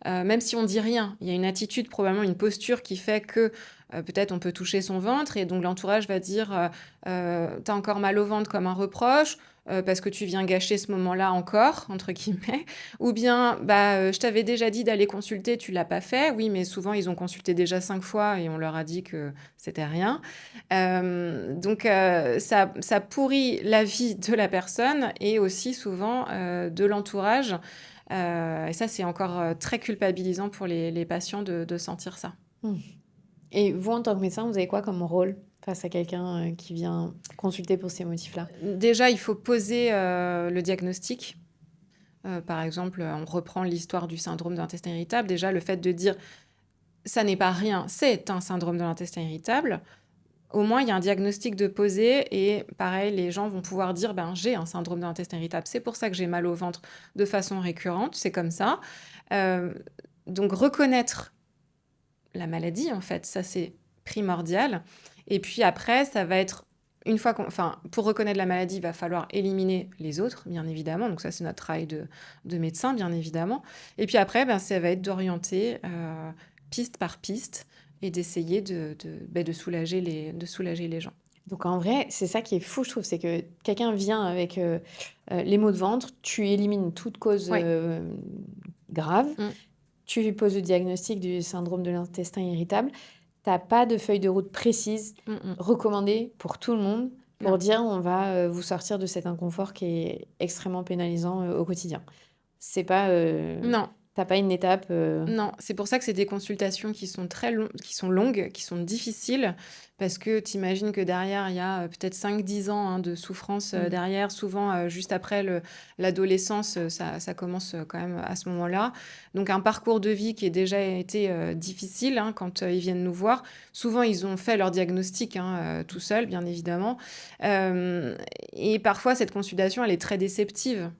même si on dit rien. Il y a une attitude, probablement une posture qui fait que, peut-être on peut toucher son ventre et donc l'entourage va dire, «Tu encore mal au ventre» comme un reproche, parce que tu viens gâcher ce moment-là «encore» entre guillemets ou bien: «Bah, je t'avais déjà dit d'aller consulter, tu l'as pas fait». Oui, mais souvent ils ont consulté déjà 5 fois et on leur a dit que c'était rien. Donc ça pourrit la vie de la personne et aussi souvent, de l'entourage, et ça, c'est encore, très culpabilisant pour les patients de sentir ça.
Mmh. Et vous, en tant que médecin, vous avez quoi comme rôle face à quelqu'un, qui vient consulter pour ces motifs-là?
Déjà, il faut poser, le diagnostic. Par exemple, on reprend l'histoire du syndrome de l'intestin irritable. Déjà, le fait de dire: «Ça n'est pas rien, c'est un syndrome de l'intestin irritable». Au moins, il y a un diagnostic de poser et pareil, les gens vont pouvoir dire: «Ben, j'ai un syndrome de l'intestin irritable, c'est pour ça que j'ai mal au ventre de façon récurrente, c'est comme ça». Heu, donc reconnaître la maladie, en fait, ça, c'est primordial et puis après, ça va être une fois pour reconnaître la maladie, il va falloir éliminer les autres, bien évidemment. Donc ça, c'est notre travail de médecin, bien évidemment et puis après, ben, ça va être d'orienter, piste par piste et d'essayer de soulager les gens.
Donc en vrai, c'est ça qui est fou, je trouve, c'est que quelqu'un vient avec, les maux de ventre, tu élimines toute cause,
Ouais.
grave,
Mmh.
tu lui poses le diagnostic du syndrome de l'intestin irritable. Tu as pas de feuille de route précise,
Mmh mh.
recommandée pour tout le monde, pour
Non.
dire: «On va, vous sortir de cet inconfort qui est extrêmement pénalisant, au quotidien». C'est pas,
Non.
tu pas une étape,
Non, c'est pour ça que c'est des consultations qui sont qui sont longues, qui sont difficiles, parce que tu imagines que derrière, il y a, peut-être 5 10 ans, hein, de souffrance,
mmh,
derrière. Souvent, juste après l'adolescence, ça commence, quand même à ce moment-là. Donc un parcours de vie qui est déjà été, difficile, hein, quand, ils viennent nous voir. Souvent, ils ont fait leur diagnostic, hein, tout seuls, bien évidemment. Hem et parfois, cette consultation, elle est très déceptive.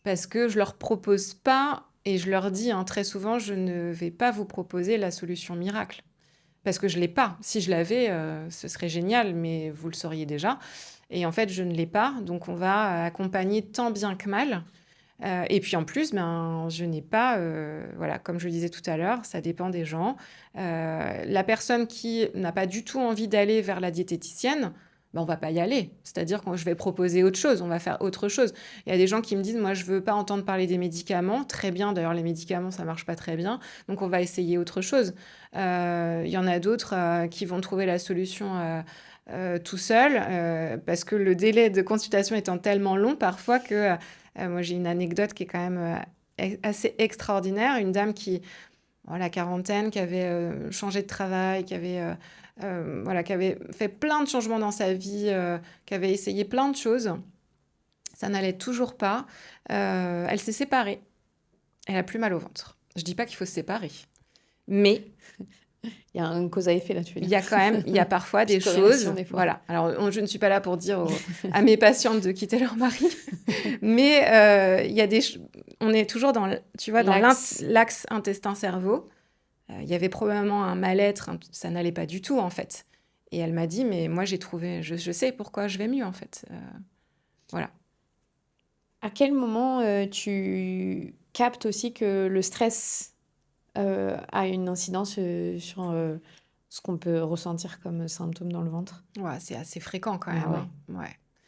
Parce que je leur propose pas et je leur dis, hein, très souvent: «Je ne vais pas vous proposer la solution miracle». Parce que je l'ai pas. Si je l'avais, ce serait génial, mais vous le sauriez déjà et en fait, je ne l'ai pas. Donc on va accompagner tant bien que mal, et puis en plus, ben, je n'ai pas, voilà, comme je le disais tout à l'heure, ça dépend des gens. La personne qui n'a pas du tout envie d'aller vers la diététicienne, ben, on va pas y aller. C'est-à-dire que je vais proposer autre chose, on va faire autre chose. Il y a des gens qui me disent: «Moi, je veux pas entendre parler des médicaments». Très bien, d'ailleurs, les médicaments, ça marche pas très bien, donc on va essayer autre chose. Il y en a d'autres, qui vont trouver la solution, tout seuls, parce que le délai de consultation étant tellement long parfois que, moi, j'ai une anecdote qui est quand même, assez extraordinaire. Une dame qui, oh, la quarantaine, qui avait, changé de travail, qui avait, voilà, qui avait fait plein de changements dans sa vie, qui avait essayé plein de choses. Ça n'allait toujours pas. Elle s'est séparée. Elle a plus mal au ventre. Je dis pas qu'il faut se séparer, mais
il y a une cause à effet là, tu veux
il
dire?
y a quand même il y a parfois des
Petite corrélation
choses,
des fois.
voilà. Alors je ne suis pas là pour dire à mes patientes de quitter leur mari, mais il y a on est toujours dans tu vois, dans
L'axe.
l'axe intestin-cerveau. Il y avait probablement un mal-être, ça n'allait pas du tout, en fait et elle m'a dit: «Mais moi j'ai trouvé je sais pourquoi je vais mieux, en fait». Voilà.
À quel moment, tu captes aussi que le stress, a une incidence, sur, ce qu'on peut ressentir comme symptômes dans le ventre?
Ouais, c'est assez fréquent quand
Ah
même,
ouais.
hein.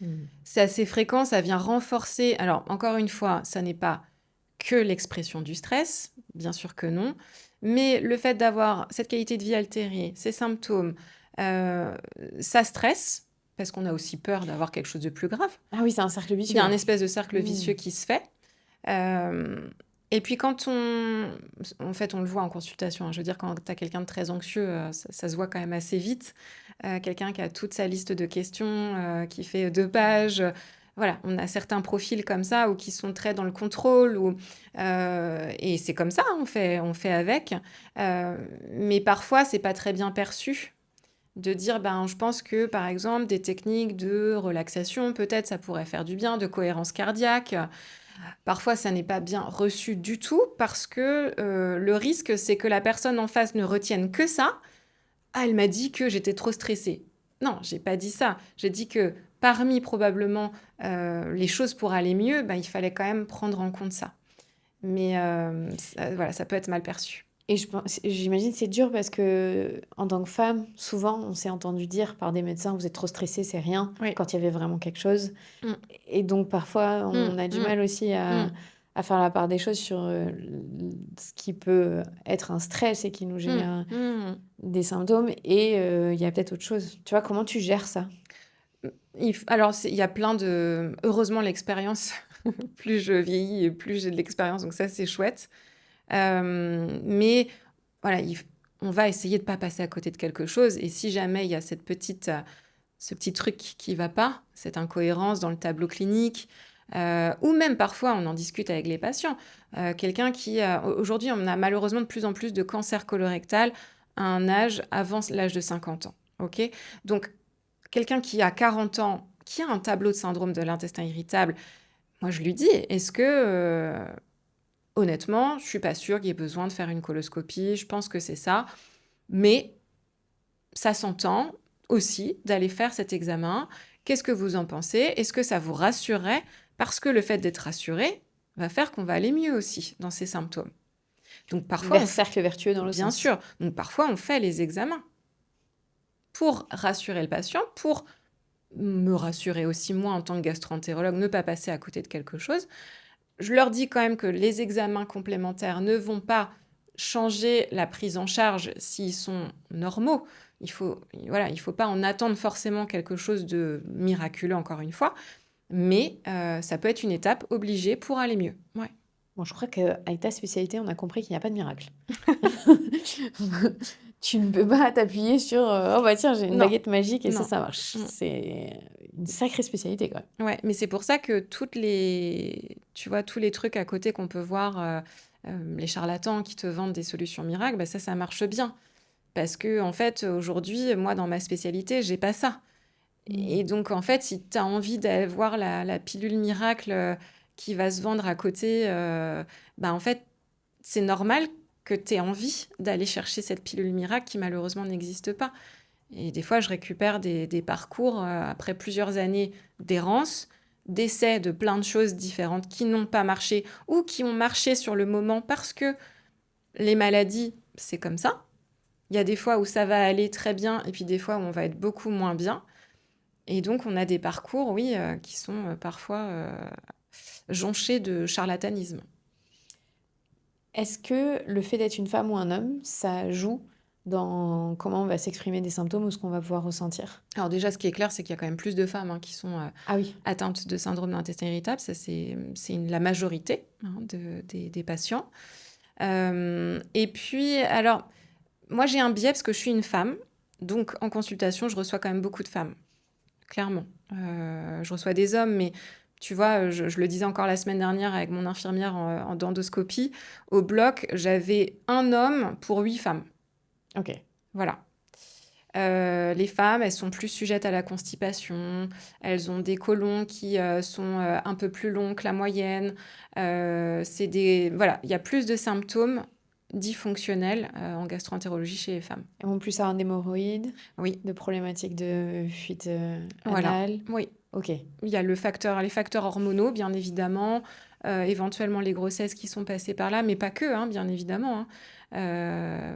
Ouais.
Mmh.
C'est assez fréquent, ça vient renforcer alors encore une fois, ça n'est pas que l'expression du stress, bien sûr que non, mais le fait d'avoir cette qualité de vie altérée, ces symptômes, heu, ça stresse, parce qu'on a aussi peur d'avoir quelque chose de plus grave.
Ah oui, c'est un cercle
Il y
vicieux
a un
là.
espèce de cercle
Mmh.
vicieux qui se fait. Hem et puis quand en fait, on le voit en consultation, hein, je veux dire quand tu as quelqu'un de très anxieux, ça se voit quand même assez vite. Quelqu'un qui a toute sa liste de questions, qui fait 2 pages, voilà, on a certains profils comme ça ou qui sont très dans le contrôle ou et c'est comme ça, hein, on fait avec. Mais parfois c'est pas très bien perçu. De dire, ben, je pense que, par exemple, des techniques de relaxation, peut-être, ça pourrait faire du bien, de cohérence cardiaque. Parfois, ça n'est pas bien reçu du tout parce que le risque, c'est que la personne en face ne retienne que ça. Ah, elle m'a dit que j'étais trop stressée. Non, j'ai pas dit ça. J'ai dit que parmi probablement les choses pour aller mieux, ben, il fallait quand même prendre en compte ça. Mais voilà, ça peut être mal perçu.
Et j'imagine c'est dur parce que en tant que femme, souvent, on s'est entendu dire par des médecins: «Vous êtes trop stressée, c'est rien»,
Oui.
quand il y avait vraiment quelque chose.
Mm,
Et donc parfois,
mm,
on a du
mm,
mal aussi
mm,
à faire la part des choses sur, ce qui peut être un stress et qui nous
mm,
génère
mm.
des symptômes et il y a peut-être autre chose. Tu vois, comment tu gères ça?
Alors, il y a plein de... Heureusement, l'expérience, plus je vieillis et plus j'ai de l'expérience, donc ça, c'est chouette. Mais voilà, on va essayer de ne pas passer à côté de quelque chose. Et si jamais il y a ce petit truc qui va pas, cette incohérence dans le tableau clinique, ou même parfois, on en discute avec les patients, quelqu'un qui... Aujourd'hui, on a malheureusement de plus en plus de cancer colorectal à un âge avant l'âge de 50 ans. Ok. Donc, quelqu'un qui a 40 ans, qui a un tableau de syndrome de l'intestin irritable, moi je lui dis, est-ce que, honnêtement, je suis pas sûre qu'il y ait besoin de faire une coloscopie, je pense que c'est ça, mais ça s'entend aussi d'aller faire cet examen. Qu'est-ce que vous en pensez? Est-ce que ça vous rassurerait? Parce que le fait d'être rassuré va faire qu'on va aller mieux aussi dans ces symptômes. Donc parfois,
Cercle vertueux dans le
bien
sens.
sûr, donc parfois on fait les examens pour rassurer le patient, pour me rassurer aussi moi en tant que gastro-entérologue, ne pas passer à côté de quelque chose. Je leur dis quand même que les examens complémentaires ne vont pas changer la prise en charge s'ils sont normaux. Il faut pas en attendre forcément quelque chose de miraculeux, encore une fois, mais ça peut être une étape obligée pour aller mieux. Ouais.
Bon, je crois qu'avec ta spécialité, on a compris qu'il n'y a pas de miracle. Tu ne peux pas t'appuyer sur, «Oh bah tiens, j'ai une
Non,
baguette magique et
non.
ça marche». C'est une sacrée spécialité, quoi.
Ouais, mais c'est pour ça que tu vois, tous les trucs à côté qu'on peut voir, les charlatans qui te vendent des solutions miracles, bah ça marche bien. Parce que en fait, aujourd'hui, moi, dans ma spécialité, j'ai pas ça.
Mmh.
Et donc, en fait, si tu as envie d'aller voir la pilule miracle qui va se vendre à côté, bah, en fait, c'est normal que tu aies envie d'aller chercher cette pilule miracle qui malheureusement n'existe pas. Et des fois, je récupère des parcours après plusieurs années d'errance, d'essais de plein de choses différentes qui n'ont pas marché ou qui ont marché sur le moment parce que les maladies, c'est comme ça. Il y a des fois où ça va aller très bien et puis des fois où on va être beaucoup moins bien. Et donc, on a des parcours, oui, qui sont parfois jonchés de charlatanisme.
Est-ce que le fait d'être une femme ou un homme, ça joue dans comment on va s'exprimer des symptômes ou ce qu'on va pouvoir ressentir?
Alors déjà, ce qui est clair, c'est qu'il y a quand même plus de femmes qui sont
Ah oui.
atteintes de syndrome de l'intestin irritable. Ça, c'est la majorité des patients. Et puis, alors, moi, j'ai un biais parce que je suis une femme. Donc, en consultation, je reçois quand même beaucoup de femmes, clairement. Je reçois des hommes, mais tu vois, je le disais encore la semaine dernière avec mon infirmière en endoscopie. Au bloc, j'avais un homme pour 8 femmes.
OK.
Voilà. Les femmes, elles sont plus sujettes à la constipation, elles ont des côlons qui sont un peu plus longs que la moyenne. Voilà, il y a plus de symptômes dysfonctionnels en gastro-entérologie chez les femmes.
Elles vont plus avoir d'hémorroïdes,
Oui,
de problématiques de fuite,
voilà.
anale?
Oui.
OK.
Il y a les facteurs hormonaux, bien évidemment, éventuellement les grossesses qui sont passées par là, mais pas que, hein, bien évidemment, hein.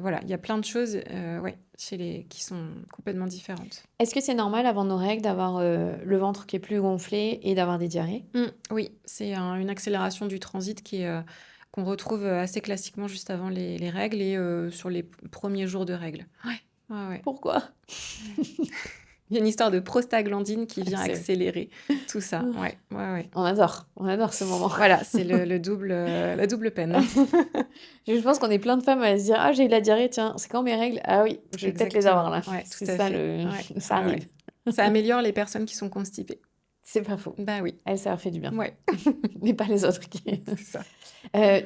Voilà, il y a plein de choses ouais, qui sont complètement différentes.
Est-ce que c'est normal avant nos règles d'avoir, le ventre qui est plus gonflé et d'avoir des diarrhées?
Oui, c'est une accélération du transit qu'on retrouve assez classiquement juste avant les règles et sur les premiers jours de règles. Ouais, ouais, ouais.
Pourquoi?
Il y a une histoire de prostaglandine qui vient
C'est
accélérer tout ça. Ouais, ouais, ouais.
on adore ce moment.
Voilà, c'est la double peine.
Je pense qu'on est plein de femmes à se dire: «Ah, j'ai eu de la diarrhée, tiens, c'est quand mes règles? Ah oui, je vais peut-être les avoir
Exactement.
là».
Ouais, tout
C'est
à
ça
fait.
le
Ouais,
ça
ouais,
arrive.
ouais. Ça améliore les personnes qui sont constipées.
C'est pas faux.
Bah oui,
Elle, ça leur fait du bien,
ouais,
mais pas les autres qui
c'est ça.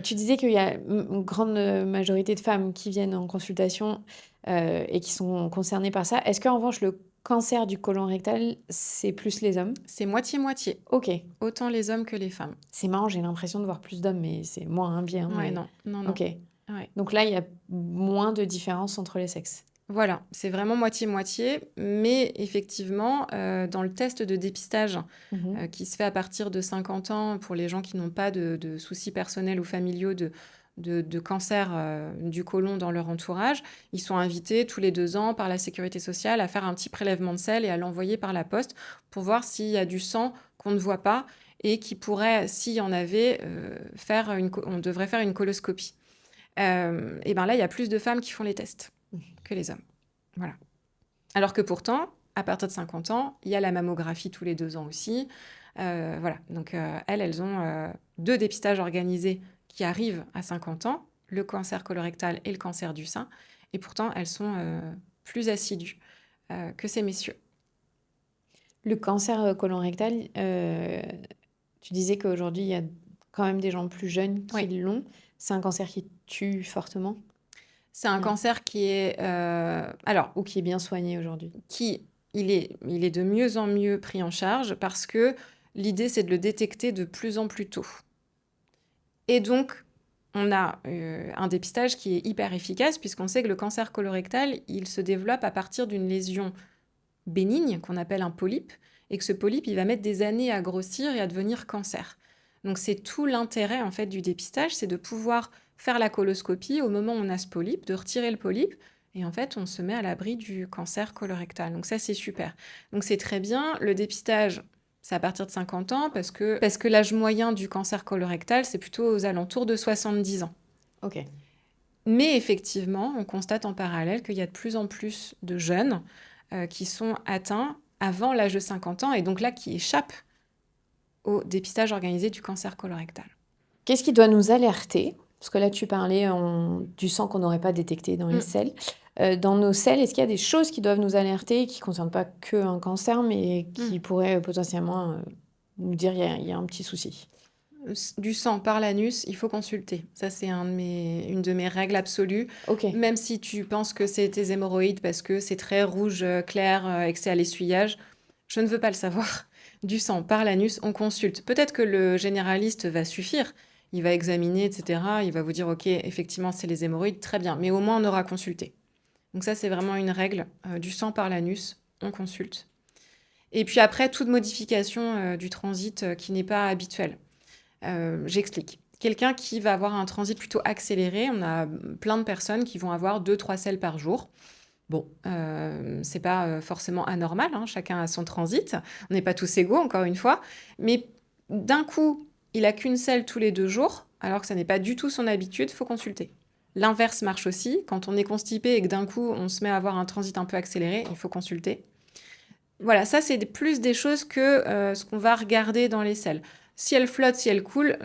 Tu disais qu'il y a une grande, majorité de femmes qui viennent en consultation, et qui sont concernées par ça. Est-ce qu'en revanche, le cancer du côlon rectal, c'est plus les hommes?
C'est moitié-moitié,
OK.
autant les hommes que les femmes.
C'est marrant, j'ai l'impression de voir plus d'hommes, mais c'est moi, un biais, hein,
Ouais,
mais
non, non, non.
OK.
Ouais.
Donc là, il y a moins de différence entre les sexes?
Voilà, c'est vraiment moitié-moitié, mais effectivement, dans le test de dépistage,
Mmh.
qui se fait à partir de 50 ans pour les gens qui n'ont pas de soucis personnels ou familiaux de cancer, du côlon dans leur entourage, ils sont invités tous les 2 ans par la sécurité sociale à faire un petit prélèvement de sel et à l'envoyer par la poste pour voir s'il y a du sang qu'on ne voit pas et qui pourrait, s'il y en avait, on devrait faire une coloscopie. Et ben là, il y a plus de femmes qui font les tests que les hommes. Voilà. Alors que pourtant, à partir de 50 ans, il y a la mammographie tous les 2 ans aussi. Voilà. Donc, elles ont 2 dépistages organisés qui arrivent à 50 ans, le cancer colorectal et le cancer du sein. Et pourtant, elles sont plus assidues que ces messieurs.
Le cancer, côlon rectal, tu disais qu'aujourd'hui, il y a quand même des gens plus jeunes qui
Oui,
l'ont. C'est un cancer qui tue fortement?
c'est un
Ouais.
cancer qui est... alors,
Ou qui est bien soigné aujourd'hui?
il est de mieux en mieux pris en charge parce que l'idée, c'est de le détecter de plus en plus tôt. Et donc, on a un dépistage qui est hyper efficace puisqu'on sait que le cancer colorectal, il se développe à partir d'une lésion bénigne qu'on appelle un polype et que ce polype, il va mettre des années à grossir et à devenir cancer. Donc, c'est tout l'intérêt en fait du dépistage, c'est de pouvoir faire la coloscopie au moment où on a ce polype, de retirer le polype et en fait, on se met à l'abri du cancer colorectal. Donc ça, c'est super. Donc c'est très bien. Le dépistage, c'est à partir de 50 ans parce que l'âge moyen du cancer colorectal, c'est plutôt aux alentours de 70 ans.
OK.
Mais effectivement, on constate en parallèle qu'il y a de plus en plus de jeunes qui sont atteints avant l'âge de 50 ans et donc là qui échappent au dépistage organisé du cancer colorectal.
Qu'est-ce qui doit nous alerter? Parce que là, tu parlais, du sang qu'on n'aurait pas détecté dans les
Mm,
selles. Dans nos selles, est-ce qu'il y a des choses qui doivent nous alerter, qui ne concernent pas qu'un cancer, mais
mm.
qui pourraient, potentiellement, nous dire: il y a un petit souci»?
Du sang par l'anus, il faut consulter. Ça, c'est une de mes règles absolues.
OK.
Même si tu penses que c'est tes hémorroïdes parce que c'est très rouge clair et que c'est à l'essuyage, je ne veux pas le savoir. Du sang par l'anus, on consulte. Peut-être que le généraliste va suffire. Il va examiner, etc. Il va vous dire, OK, effectivement, c'est les hémorroïdes, très bien. Mais au moins, on aura consulté. Donc ça, c'est vraiment une règle. Du sang par l'anus, on consulte. Et puis après, toute modification du transit qui n'est pas habituelle. J'explique. Quelqu'un qui va avoir un transit plutôt accéléré, on a plein de personnes qui vont avoir 2-3 selles par jour. Bon, c'est pas forcément anormal, hein, chacun a son transit. On n'est pas tous égaux, encore une fois. Mais d'un coup, il a qu'une selle tous les 2 jours, alors que ça n'est pas du tout son habitude, faut consulter. L'inverse marche aussi. Quand on est constipé et que d'un coup, on se met à avoir un transit un peu accéléré, il faut consulter. Voilà, ça, c'est plus des choses que ce qu'on va regarder dans les selles. Si elle flotte, si elle coule,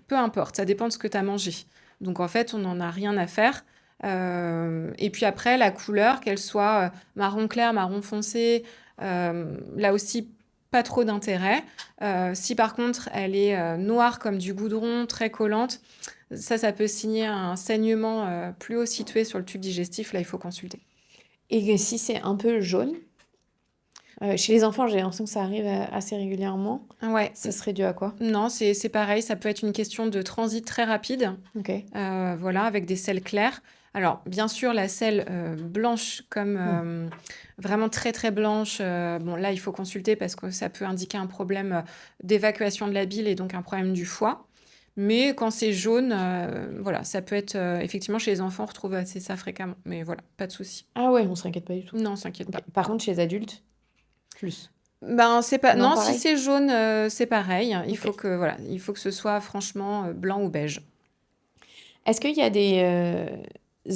peu importe, ça dépend de ce que tu as mangé. Donc en fait, on n'en a rien à faire. Et puis après, la couleur, qu'elle soit marron clair, marron foncé, là aussi, pas trop d'intérêt. Si par contre, elle est noire comme du goudron, très collante, ça peut signer un saignement plus haut situé sur le tube digestif. Là, il faut consulter.
Et si c'est un peu jaune? Chez les enfants, j'ai l'impression que ça arrive, assez régulièrement.
Ouais,
Ça serait dû à quoi?
non, c'est pareil, ça peut être une question de transit très rapide,
OK.
voilà, avec des selles claires. Alors, bien sûr, la selle blanche, comme
Mmh.
vraiment très très blanche, bon, là, il faut consulter parce que ça peut indiquer un problème d'évacuation de la bile et donc un problème du foie. Mais quand c'est jaune, voilà, ça peut être effectivement chez les enfants, on retrouve assez ça fréquemment. Mais voilà, pas de souci.
Ah ouais, on s'inquiète pas du tout.
Non, s'inquiète
OK.
pas.
Par contre, chez les adultes, plus?
Ben, c'est pas...
Non,
Non, si
pareil?
c'est jaune, c'est pareil. Il faut
OK.
que, voilà, il faut que ce soit franchement blanc ou beige.
Est-ce qu'il y a des,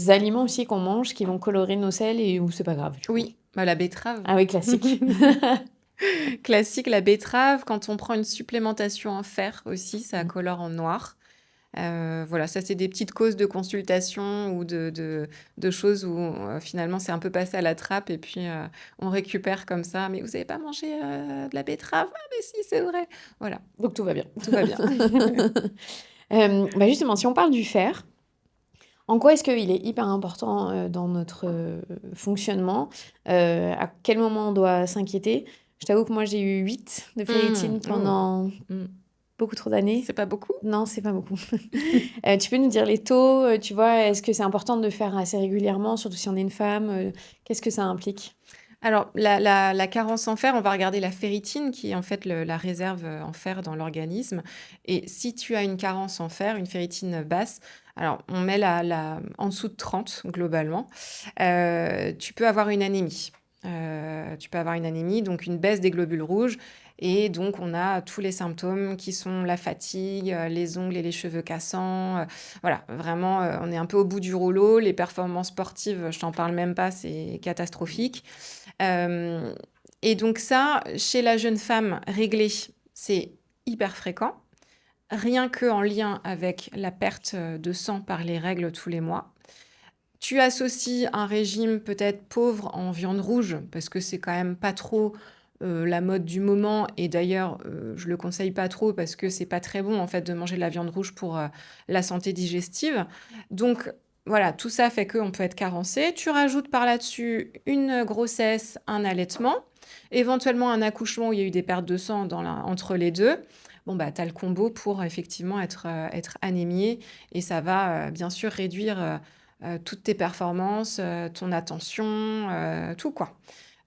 aliments aussi qu'on mange qui vont colorer nos selles et ou c'est pas grave du coup?
Oui, bah, la betterave.
Ah oui, classique.
Classique, la betterave. Quand on prend une supplémentation en fer aussi, ça
Mmh.
colore en noir. Voilà, ça, c'est des petites causes de consultation ou de choses où, finalement, c'est un peu passé à la trappe et puis, on récupère comme ça: «Mais vous avez pas mangé, de la betterave? Ah mais si, c'est vrai!» Voilà,
Donc tout va bien.
tout va bien.
Bah, justement, si on parle du fer, en quoi est-ce qu'il est hyper important, dans notre, fonctionnement? À quel moment on doit s'inquiéter? Je t'avoue que moi, j'ai eu 8 de ferritine
Oh!
pendant
Mmh.
beaucoup trop d'années.
C'est pas beaucoup?
Non, c'est pas beaucoup. Tu peux nous dire les taux, tu vois? Est-ce que c'est important de le faire assez régulièrement, surtout si on est une femme? Qu'est-ce que ça implique?
Alors, la carence en fer, on va regarder la ferritine qui est en fait la réserve en fer dans l'organisme. Et si tu as une carence en fer, une ferritine basse, alors on met en dessous de 30 globalement, tu peux avoir une anémie. Tu peux avoir une anémie, donc une baisse des globules rouges. Et donc, on a tous les symptômes qui sont la fatigue, les ongles et les cheveux cassants. Voilà, vraiment, on est un peu au bout du rouleau. Les performances sportives, je t'en parle même pas, c'est catastrophique. Euh, et donc ça, chez la jeune femme réglée, c'est hyper fréquent, rien que en lien avec la perte de sang par les règles tous les mois. Tu associes un régime peut-être pauvre en viande rouge, parce que c'est quand même pas trop la mode du moment, et d'ailleurs, je le conseille pas trop parce que c'est pas très bon en fait de manger de la viande rouge pour la santé digestive. Donc voilà, tout ça fait qu'on peut être carencé. Tu rajoutes par là-dessus une grossesse, un allaitement, éventuellement un accouchement où il y a eu des pertes de sang entre les deux. Bon, bah, tu as le combo pour effectivement être anémié, et ça va bien sûr réduire toutes tes performances, ton attention, tout quoi.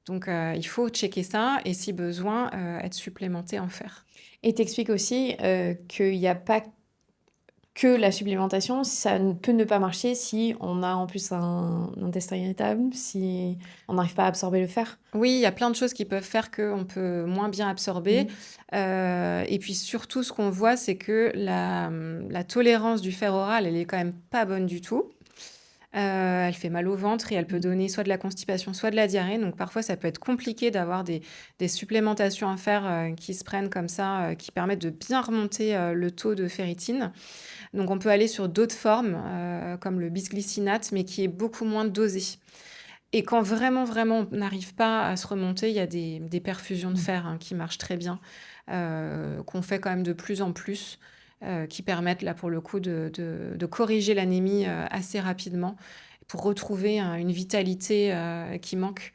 Donc il faut checker ça et si besoin, être supplémenté en fer.
Et tu aussi, qu'il y a pas que la supplémentation, ça ne peut ne pas marcher si on a en plus un intestin irritable, si on n'arrive pas à absorber le fer?
Oui, il y a plein de choses qui peuvent faire qu'on peut moins bien absorber,
Mmh.
et puis surtout ce qu'on voit, c'est que la tolérance du fer oral, elle est quand même pas bonne du tout. Elle fait mal au ventre et elle peut
Mmh.
donner soit de la constipation, soit de la diarrhée. Donc parfois, ça peut être compliqué d'avoir des supplémentations à faire qui se prennent comme ça, qui permettent de bien remonter le taux de ferritine. Donc on peut aller sur d'autres formes, comme le bisglycinate, mais qui est beaucoup moins dosé. Et quand vraiment, vraiment, on n'arrive pas à se remonter, il y a des perfusions de
Mmh.
fer qui marchent très bien, qu'on fait quand même de plus en plus, qui permettent là pour le coup de corriger l'anémie assez rapidement pour retrouver une vitalité qui manque.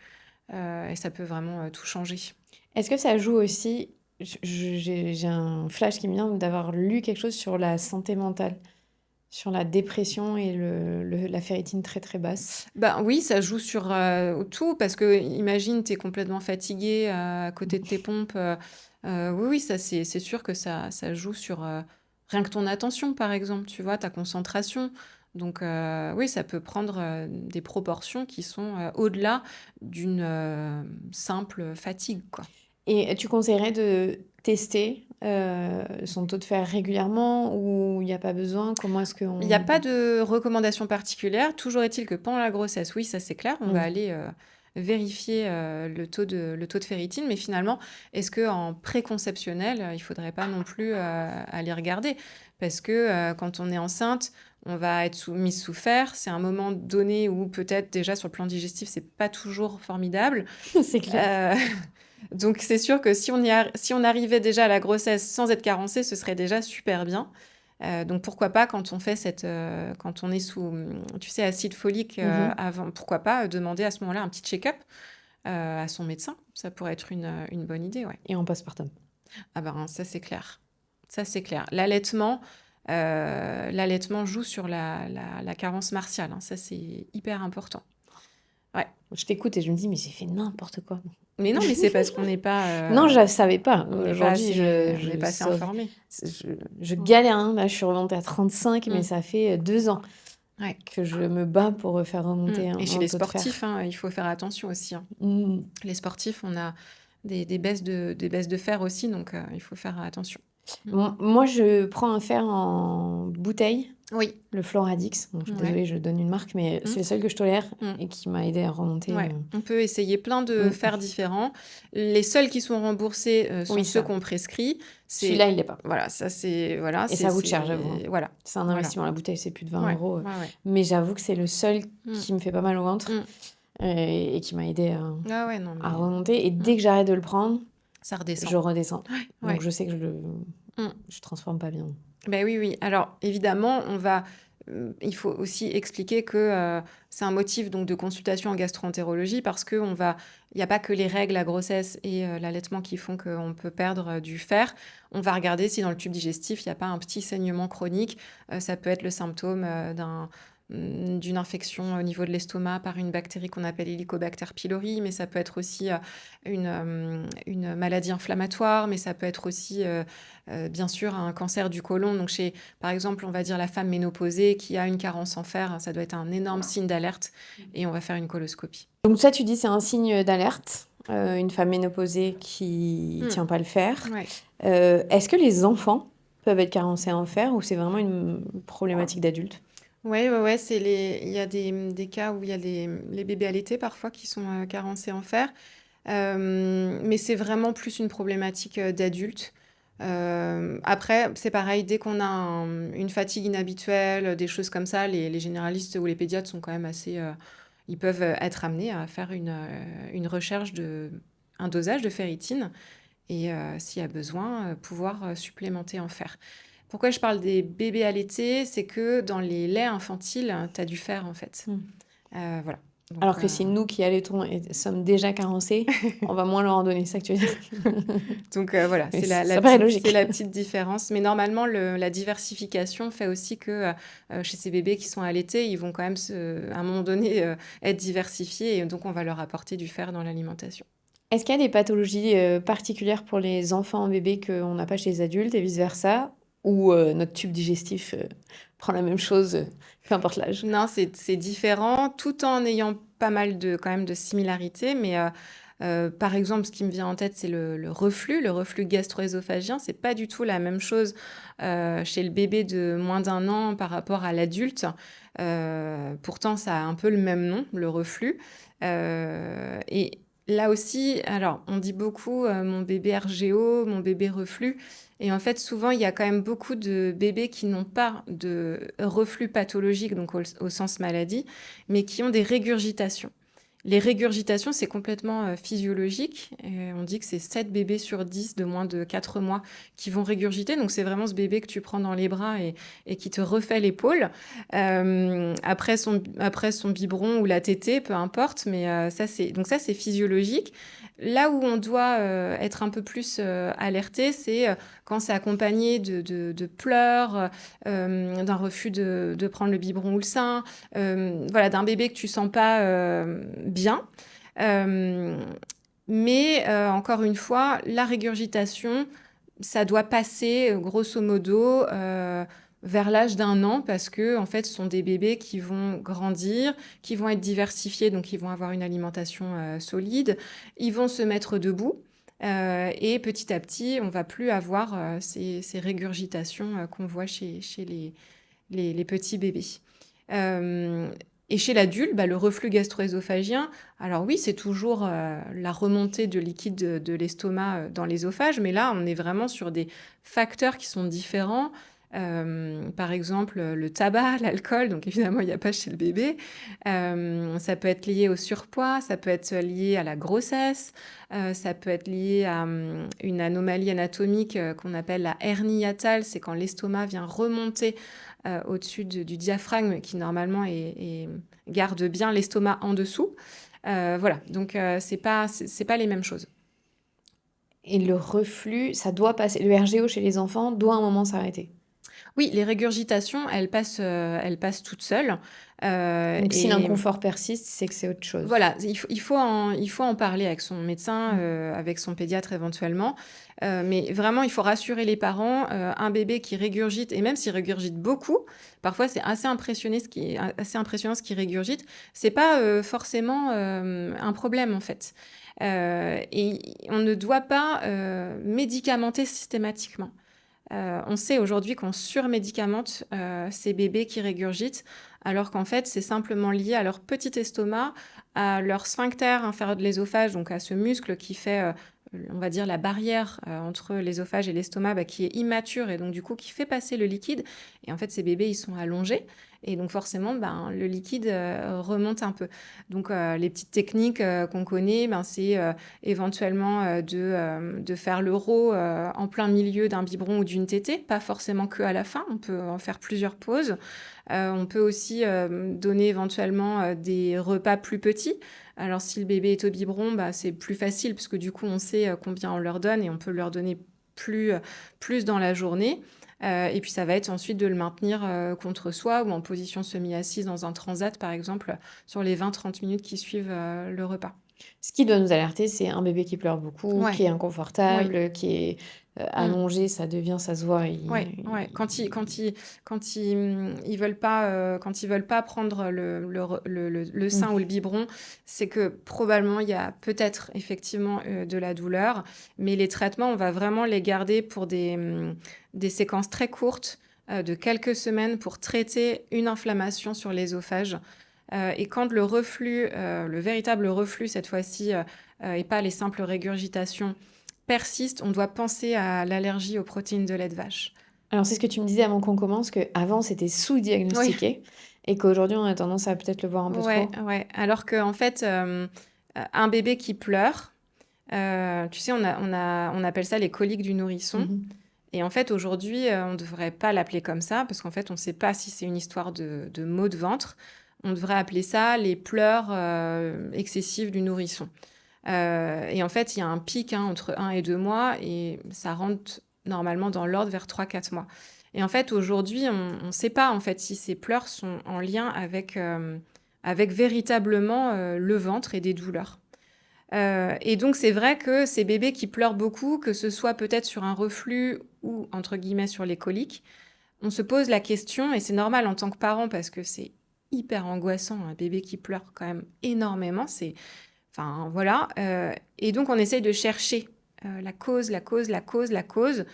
Et ça peut vraiment tout changer.
Est-ce que ça joue aussi j'ai un flash qui me vient d'avoir lu quelque chose sur la santé mentale, sur la dépression et la ferritine très, très basse?
Ben oui, ça joue sur tout parce que imagine, tu es complètement fatigué à côté de tes pompes. Oui, oui, ça c'est sûr que ça joue sur rien que ton attention, par exemple, tu vois, ta concentration. Donc oui, ça peut prendre des proportions qui sont au-delà d'une simple fatigue, quoi.
Et tu conseillerais de tester, son taux de fer régulièrement ou il y a pas besoin? Comment est-ce
Il n'y a
qu'on
pas de recommandation particulière. Toujours est-il que pendant la grossesse, oui, ça c'est clair, on va
mmh.
aller vérifier le taux de ferritine. Mais finalement, est-ce qu'en préconceptionnel, il ne faudrait pas non plus aller regarder? Parce que quand on est enceinte, on va être mise sous fer. C'est un moment donné où peut-être déjà sur le plan digestif, c'est pas toujours formidable.
C'est clair.
Euh, donc c'est sûr que si on arrivait déjà à la grossesse sans être carencé, ce serait déjà super bien. Donc pourquoi pas quand on fait quand on est sous, tu sais, acide folique
Mmh.
avant, pourquoi pas demander à ce moment-là un petit check-up à son médecin. Ça pourrait être une bonne idée, ouais.
Et en postpartum.
Ah ben ça c'est clair, ça c'est clair. L'allaitement joue sur la carence martiale, hein. Ça c'est hyper important. Ouais.
Je t'écoute et je me dis: «Mais j'ai fait n'importe quoi».
Mais non, mais c'est parce qu'on n'est
Non,
pas,
je savais pas.
on n'est pas
Aujourd'hui,
assez, on n'est
je
pas assez
saurais.
informé.
Je
Mm.
galère, hein. Là, je suis remontée à 35, mais
Mm.
ça fait, 2 ans
Ouais.
que je me bats pour, faire
Mm.
remonter
Et chez
un
les
taux de fer.
sportifs, hein, il faut faire attention aussi, hein.
Mmh.
Les sportifs, on a des baisses de fer aussi, donc il faut faire attention. Mm.
Moi, je prends un fer en bouteille.
Oui.
le Floradix. Bon, je suis
Ouais.
désolée, je donne une marque, mais
Mmh.
c'est le seul que je tolère
Mmh.
et qui m'a aidé à remonter.
Ouais, on peut essayer plein de
Mmh.
fers différents. Les seuls qui sont remboursés, sont
Oui,
ceux
ça.
qu'on prescrit.
Celui-là,
C'est
il l'est pas.
voilà, ça c'est voilà,
Et ça coûte cher, j'avoue, hein.
voilà,
C'est un
voilà.
investissement. La bouteille, c'est plus de 20
Ouais,
euros.
ouais, ouais.
Mais j'avoue que c'est le seul
Mmh.
qui me fait pas mal au ventre
Mmh.
et qui m'a aidé
Ah ouais, non
à
mais
remonter. Et dès que j'arrête de le prendre,
ça redescend.
je redescends.
Ouais.
Donc je sais que
Mmh.
je transforme pas bien.
Ben oui, oui. Alors évidemment, il faut aussi expliquer que, c'est un motif donc de consultation en gastro-entérologie parce qu'il y a pas que les règles, la grossesse et l'allaitement qui font qu'on peut perdre, du fer. On va regarder si dans le tube digestif, il y a pas un petit saignement chronique. Ça peut être le symptôme, d'une infection au niveau de l'estomac par une bactérie qu'on appelle Helicobacter pylori, mais ça peut être aussi, une maladie inflammatoire, mais ça peut être aussi, bien sûr un cancer du côlon. Donc par exemple, on va dire la femme ménopausée qui a une carence en fer, ça doit être un énorme signe d'alerte et on va faire une coloscopie.
Donc ça, tu dis, c'est un signe d'alerte. Une femme ménopausée qui tient pas le fer.
Ouais.
Est-ce que les enfants peuvent être carencés en fer ou c'est vraiment une problématique d'adulte?
Ouais, ouais, ouais, il y a des cas où il y a les bébés allaités parfois qui sont carencés en fer. Mais c'est vraiment plus une problématique d'adulte. Après, c'est pareil, dès qu'on a une fatigue inhabituelle, des choses comme ça, les généralistes ou les pédiatres sont quand même assez... ils peuvent être amenés à faire une recherche un dosage de ferritine et s'il y a besoin, pouvoir supplémenter en fer. Pourquoi je parle des bébés allaités? C'est que dans les laits infantiles, tu as du fer en fait. Voilà. Donc,
Alors que si nous qui allaitons sommes déjà carencés, on va moins leur en donner, c'est ça que tu veux dire?
donc voilà,
Mais
c'est
ça paraît logique.
c'est la petite différence. Mais normalement, la diversification fait aussi que chez ces bébés qui sont allaités, ils vont quand même, à un moment donné, être diversifiés et donc on va leur apporter du fer dans l'alimentation.
Est-ce qu'il y a des pathologies particulières pour les enfants bébés qu'on n'a pas chez les adultes et vice-versa? Ou notre tube digestif prend la même chose, peu importe l'âge?
Non, c'est différent, tout en ayant pas mal quand même de similarités. Mais par exemple, ce qui me vient en tête, c'est le reflux gastro-œsophagien. C'est pas du tout la même chose chez le bébé de moins d'un an par rapport à l'adulte. Pourtant, ça a un peu le même nom, le reflux. Et là aussi, alors, on dit beaucoup mon bébé RGO, mon bébé reflux. Et en fait, souvent, il y a quand même beaucoup de bébés qui n'ont pas de reflux pathologique, donc au sens maladie, mais qui ont des régurgitations. Les régurgitations, c'est complètement physiologique. Et on dit que c'est 7 bébés sur 10 de moins de 4 mois qui vont régurgiter. Donc, c'est vraiment ce bébé que tu prends dans les bras et qui te refait l'épaule. Après son biberon ou la tétée, peu importe. Mais ça, c'est physiologique. Là où on doit être un peu plus alerté, c'est quand c'est accompagné de pleurs, d'un refus de prendre le biberon ou le sein, voilà, d'un bébé que tu sens pas bien. Mais encore une fois, la régurgitation, ça doit passer grosso modo vers l'âge d'un an parce que en fait, ce sont des bébés qui vont grandir, qui vont être diversifiés, donc ils vont avoir une alimentation solide, ils vont se mettre debout. Et petit à petit, on va plus avoir ces régurgitations qu'on voit chez les petits bébés. Euh, et chez l'adulte, le reflux gastro-œsophagien, alors oui, c'est toujours la remontée de liquide de l'estomac dans l'ésophage, mais là, on est vraiment sur des facteurs qui sont différents. Par exemple, le tabac, l'alcool, donc évidemment, il n'y a pas chez le bébé. Ça peut être lié au surpoids, ça peut être lié à la grossesse, ça peut être lié à une anomalie anatomique qu'on appelle la hernie hiatale, c'est quand l'estomac vient remonter au-dessus du diaphragme qui normalement garde bien l'estomac en dessous. Voilà, donc c'est pas les mêmes choses.
Et le reflux, ça doit passer. Le RGO chez les enfants doit à un moment s'arrêter.
Oui, les régurgitations, elles passent toutes seules.
Donc si l'inconfort persiste, c'est que c'est autre chose.
Voilà, il faut en parler avec son médecin, avec son pédiatre éventuellement. Mais vraiment, il faut rassurer les parents. Un bébé qui régurgite, et même s'il régurgite beaucoup, parfois c'est assez impressionnant ce qu'il régurgite. C'est pas forcément un problème en fait. Et on ne doit pas médicamenter systématiquement. On sait aujourd'hui qu'on surmédicamente, ces bébés qui régurgitent, alors qu'en fait, c'est simplement lié à leur petit estomac, à leur sphincter inférieur de l'œsophage, donc à ce muscle qui fait, on va dire la barrière, entre l'œsophage et l'estomac, qui est immature et donc du coup qui fait passer le liquide et en fait, ces bébés, ils sont allongés et donc forcément, le liquide, remonte un peu. Donc les petites techniques, qu'on connaît, c'est, éventuellement de faire le row en plein milieu d'un biberon ou d'une tétée, pas forcément que à la fin, on peut en faire plusieurs pauses. On peut aussi donner éventuellement des repas plus petits. Alors si le bébé est au biberon, c'est plus facile parce que du coup on sait combien on leur donne et on peut leur donner plus dans la journée. Et puis ça va être ensuite de le maintenir contre soi ou en position semi-assise dans un transat par exemple sur les 20-30 minutes qui suivent le repas.
Ce qui doit nous alerter, c'est un bébé qui pleure beaucoup, qui
Ouais,
est
oui.
inconfortable, qui est,
Mm.
allongé, ça devient ça se voit,
Ouais, ouais. Quand ils veulent pas prendre le sein ou
mmh.
le biberon, c'est que probablement il y a peut-être effectivement de la douleur, mais les traitements, on va vraiment les garder pour des séquences très courtes, de quelques semaines pour traiter une inflammation sur l'œsophage. Et quand le reflux, le véritable reflux cette fois-ci, et pas les simples régurgitations, persiste, on doit penser à l'allergie aux protéines de lait de vache.
Alors c'est ce que tu me disais avant qu'on commence, qu'avant c'était
Oui,
sous-diagnostiqué et qu'aujourd'hui on a tendance à peut-être le voir un peu
ouais,
trop?
ouais. Alors qu'en fait, un bébé qui pleure, tu sais, on appelle ça les coliques du nourrisson.
Mmh.
Et en fait, aujourd'hui, on ne devrait pas l'appeler comme ça, parce qu'en fait, on ne sait pas si c'est une histoire de maux de ventre. On devrait appeler ça les pleurs excessifs du nourrisson. Et en fait, il y a un pic entre 1 et 2 mois, et ça rentre normalement dans l'ordre vers 3-4 mois. Et en fait, aujourd'hui, on ne sait pas en fait si ces pleurs sont en lien avec véritablement le ventre et des douleurs. Et donc, c'est vrai que ces bébés qui pleurent beaucoup, que ce soit peut-être sur un reflux ou, entre guillemets, sur les coliques, on se pose la question, et c'est normal en tant que parent, parce que c'est hyper angoissant, un bébé qui pleure quand même énormément, enfin, voilà. Et donc, on essaye de chercher la cause, la cause, la cause, la cause.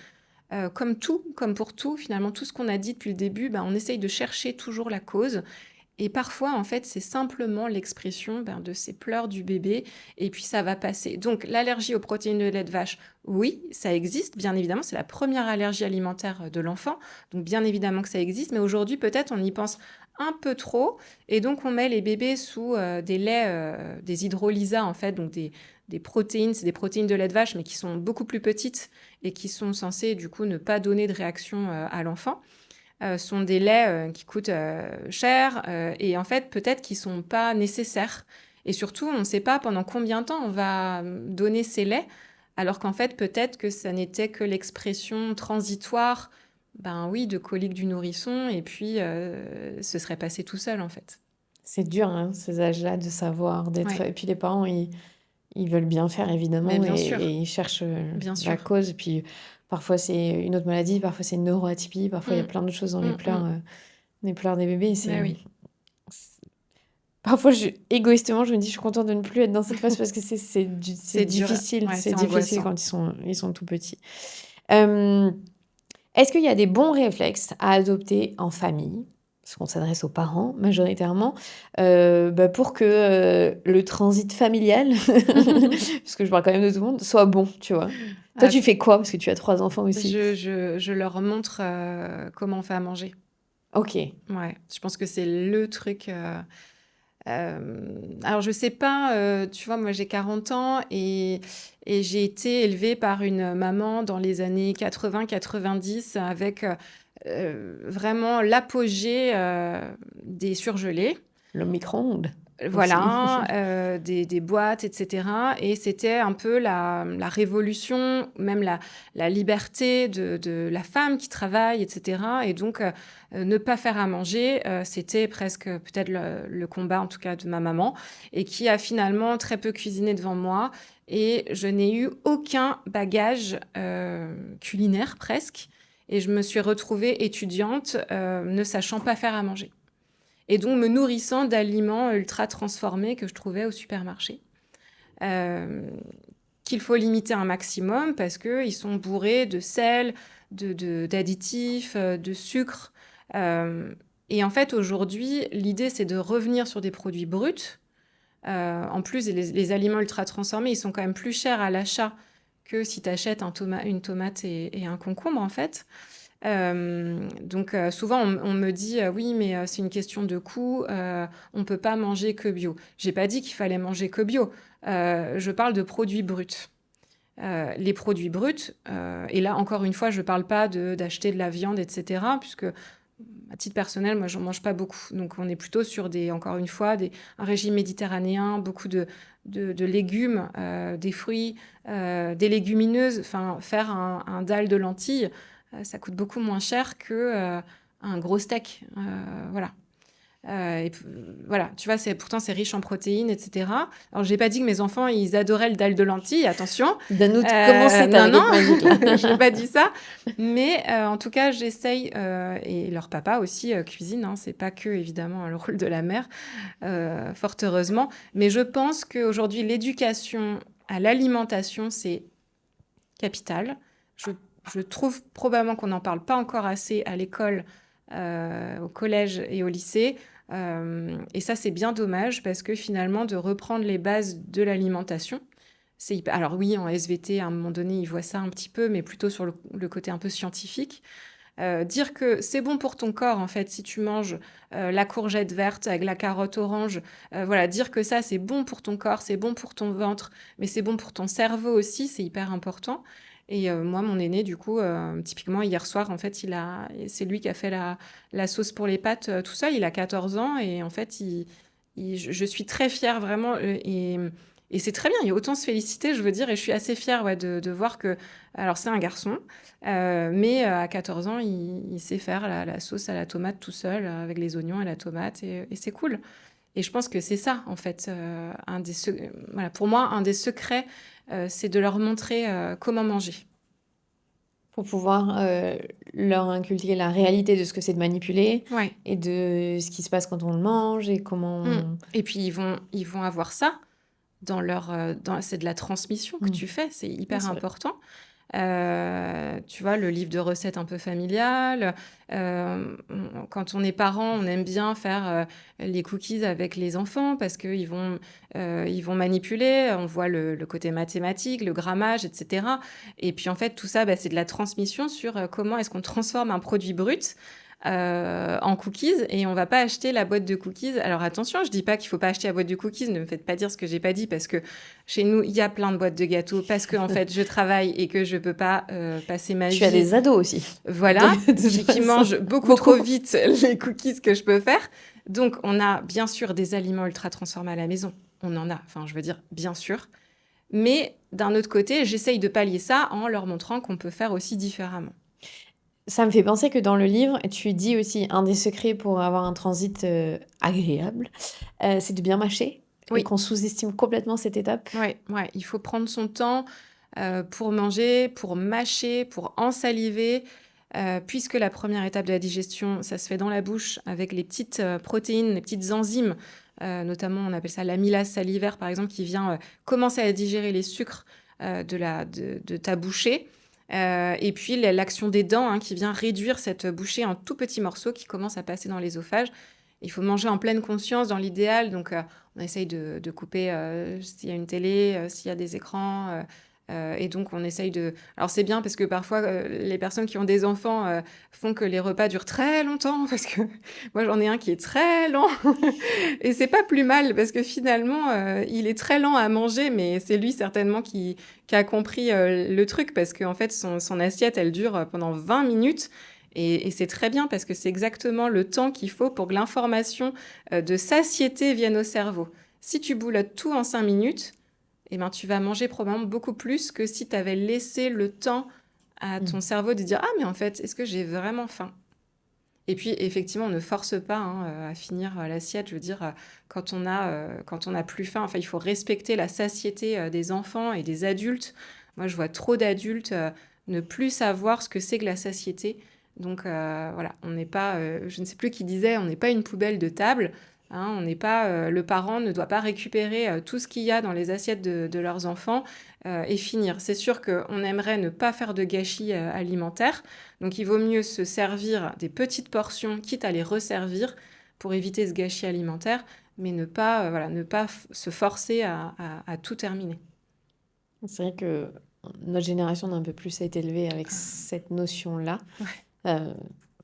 Comme tout, comme pour tout, finalement, tout ce qu'on a dit depuis le début, on essaye de chercher toujours la cause. Et parfois, en fait, c'est simplement l'expression de ces pleurs du bébé, et puis ça va passer. Donc, l'allergie aux protéines de lait de vache, oui, ça existe, bien évidemment, c'est la première allergie alimentaire de l'enfant, donc bien évidemment que ça existe, mais aujourd'hui, peut-être, on y pense un peu trop, et donc on met les bébés sous des laits, des hydrolysats, en fait, donc des protéines, c'est des protéines de lait de vache, mais qui sont beaucoup plus petites, et qui sont censées, du coup, ne pas donner de réaction à l'enfant. Sont des laits qui coûtent cher et en fait peut-être qu'ils sont pas nécessaires. Et surtout, on ne sait pas pendant combien de temps on va donner ces laits, alors qu'en fait peut-être que ça n'était que l'expression transitoire, oui, de colique du nourrisson et puis ce serait passé tout seul en fait.
C'est dur, hein, ces âges-là de savoir, d'être
Ouais,
et puis les parents ils veulent bien faire
mais
évidemment
bien
et
sûr,
ils cherchent,
bien
la
sûr.
cause. Puis parfois c'est une autre maladie, parfois c'est une neuroatypie, parfois il y a
Mm,
plein de choses dans
mm.
les pleurs des bébés et
Mais oui,
c parfois égoïstement, je me dis: «Je suis contente de ne plus être dans cette phase» parce que c'est
c'est dur,
difficile,
ouais,
c'est
c'est
difficile
angoissant.
quand ils sont tout petits. Hem, est-ce qu'il y a des bons réflexes à adopter en famille? Parce qu'on s'adresse aux parents majoritairement, pour que, le transit familial, parce que je parle quand même de tout le monde, soit bon, tu vois? Toi,
Ah,
tu fais quoi? Parce que tu as 3 enfants aussi.
je leur montre comment on fait à manger.
OK.
Ouais, je pense que c'est le truc. Alors, je sais pas, tu vois, moi j'ai 40 ans et j'ai été élevée par une maman dans les années 80-90 avec vraiment l'apogée des surgelés.
Le micro-ondes aussi.
Voilà, des boîtes, et cetera, et c'était un peu la révolution, même la liberté de la femme qui travaille, et cetera, et donc ne pas faire à manger, c'était presque peut-être le combat, en tout cas, de ma maman, et qui a finalement très peu cuisiné devant moi, et je n'ai eu aucun bagage culinaire presque, et je me suis retrouvée étudiante ne sachant pas faire à manger et donc me nourrissant d'aliments ultra transformés que je trouvais au supermarché. Euh, qu'il faut limiter un maximum parce qu'ils sont bourrés de sel, d'additifs, de sucre. Et en fait, aujourd'hui, l'idée, c'est de revenir sur des produits bruts. En plus, les aliments ultra transformés, ils sont quand même plus chers à l'achat que si tu achètes une tomate et un concombre, en fait. Donc souvent on me dit oui mais c'est une question de coût, on peut pas manger que bio. J'ai pas dit qu'il fallait manger que bio. Je parle de produits bruts. Les produits bruts, et là encore une fois je parle pas d'acheter de la viande etc. puisque à titre personnel moi j'en mange pas beaucoup. Donc on est plutôt sur encore une fois un régime méditerranéen, beaucoup de légumes, des fruits, des légumineuses, enfin faire un dalle de lentilles ça coûte beaucoup moins cher que un gros steak. Voilà. Voilà, tu vois, pourtant c'est riche en protéines, etc. Alors, j'ai pas dit que mes enfants, ils adoraient le dalle de lentilles, attention.
Donne-nous comment c'est ta
Non, non,
baguette magique, là.
j'ai pas dit ça. Mais en tout cas, j'essaye, et leur papa aussi cuisine, hein, c'est pas que, évidemment, le rôle de la mère, fort heureusement. Mais je pense qu'aujourd'hui, l'éducation à l'alimentation, c'est capital. Je trouve probablement qu'on n'en parle pas encore assez à l'école, au collège et au lycée. Et ça, c'est bien dommage parce que finalement, de reprendre les bases de l'alimentation, c'est hyper... Alors oui, en SVT, à un moment donné, ils voient ça un petit peu, mais plutôt sur le côté un peu scientifique. Dire que c'est bon pour ton corps, en fait, si tu manges la courgette verte avec la carotte orange. Voilà, dire que ça, c'est bon pour ton corps, c'est bon pour ton ventre, mais c'est bon pour ton cerveau aussi, c'est hyper important. Et moi, mon aîné, du coup, typiquement, hier soir, en fait, c'est lui qui a fait la sauce pour les pâtes tout seul. Il a 14 ans et en fait, je suis très fière, vraiment. Et c'est très bien, il y a autant se féliciter, je veux dire, et je suis assez fière ouais, de voir que... Alors, c'est un garçon, mais à 14 ans, il sait faire la sauce à la tomate tout seul, avec les oignons et la tomate, et c'est cool. Et je pense que c'est ça, en fait, voilà, pour moi, un des secrets, c'est de leur montrer comment manger.
Pour pouvoir leur inculquer la réalité de ce que c'est de manipuler
Ouais.
et de ce qui se passe quand on le mange et comment
Et puis, ils vont avoir ça c'est de la transmission que tu fais, c'est
Oui,
hyper
c'est vrai.
important. Tu vois, le livre de recettes un peu familial. Quand on est parent, on aime bien faire les cookies avec les enfants parce ils vont manipuler. On voit le côté mathématique, le grammage, etc. Et puis en fait, tout ça, bah, c'est de la transmission sur comment est-ce qu'on transforme un produit brut en cookies et on va pas acheter la boîte de cookies. Alors attention, je dis pas qu'il faut pas acheter la boîte de cookies, ne me faites pas dire ce que j'ai pas dit parce que chez nous, il y a plein de boîtes de gâteaux parce que en fait, je travaille et que je peux pas passer ma
Tu as
vie.
des ados aussi.
Voilà, qui
façon.
mangent beaucoup trop vite les cookies que je peux faire. Donc on a bien sûr des aliments ultra transformés à la maison. On en a, enfin je veux dire bien sûr. Mais d'un autre côté, j'essaye de pallier ça en leur montrant qu'on peut faire aussi différemment.
Ça me fait penser que dans le livre, tu dis aussi un des secrets pour avoir un transit agréable, c'est de bien mâcher et
Oui.
qu'on sous-estime complètement cette étape.
Ouais, ouais, il faut prendre son temps pour manger, pour mâcher, pour ensaliver, puisque la première étape de la digestion, ça se fait dans la bouche avec les petites protéines, les petites enzymes, notamment on appelle ça l'amylase salivaire par exemple, qui vient commencer à digérer les sucres de ta bouchée. Et puis l'action des dents qui vient réduire cette bouchée en tout petits morceaux qui commencent à passer dans l'œsophage. Il faut manger en pleine conscience dans l'idéal, donc on essaye de couper s'il y a une télé, s'il y a des écrans. Et donc, on essaye de... Alors, c'est bien parce que parfois, les personnes qui ont des enfants font que les repas durent très longtemps parce que moi, j'en ai un qui est très lent. Et c'est pas plus mal parce que finalement, il est très lent à manger, mais c'est lui certainement qui a compris le truc parce qu'en fait, son assiette, elle dure pendant 20 minutes. Et c'est très bien parce que c'est exactement le temps qu'il faut pour que l'information de satiété vienne au cerveau. Si tu boulottes tout en 5 minutes, eh ben, tu vas manger probablement beaucoup plus que si tu avais laissé le temps à ton cerveau de dire « Ah, mais en fait, est-ce que j'ai vraiment faim ?» Et puis, effectivement, on ne force pas à finir l'assiette. Je veux dire, quand on a plus faim, enfin, il faut respecter la satiété des enfants et des adultes. Moi, je vois trop d'adultes ne plus savoir ce que c'est que la satiété. Donc, voilà, on n'est pas... je ne sais plus qui disait, on n'est pas une poubelle de table. Hein, on n'est pas, le parent ne doit pas récupérer tout ce qu'il y a dans les assiettes de leurs enfants et finir. C'est sûr qu'on aimerait ne pas faire de gâchis alimentaire, donc il vaut mieux se servir des petites portions, quitte à les resservir pour éviter ce gâchis alimentaire, mais ne pas, voilà, ne pas se forcer à tout terminer.
C'est vrai que notre génération d'un peu plus a été élevée avec
Ah,
cette notion-là.
ouais.
Euh,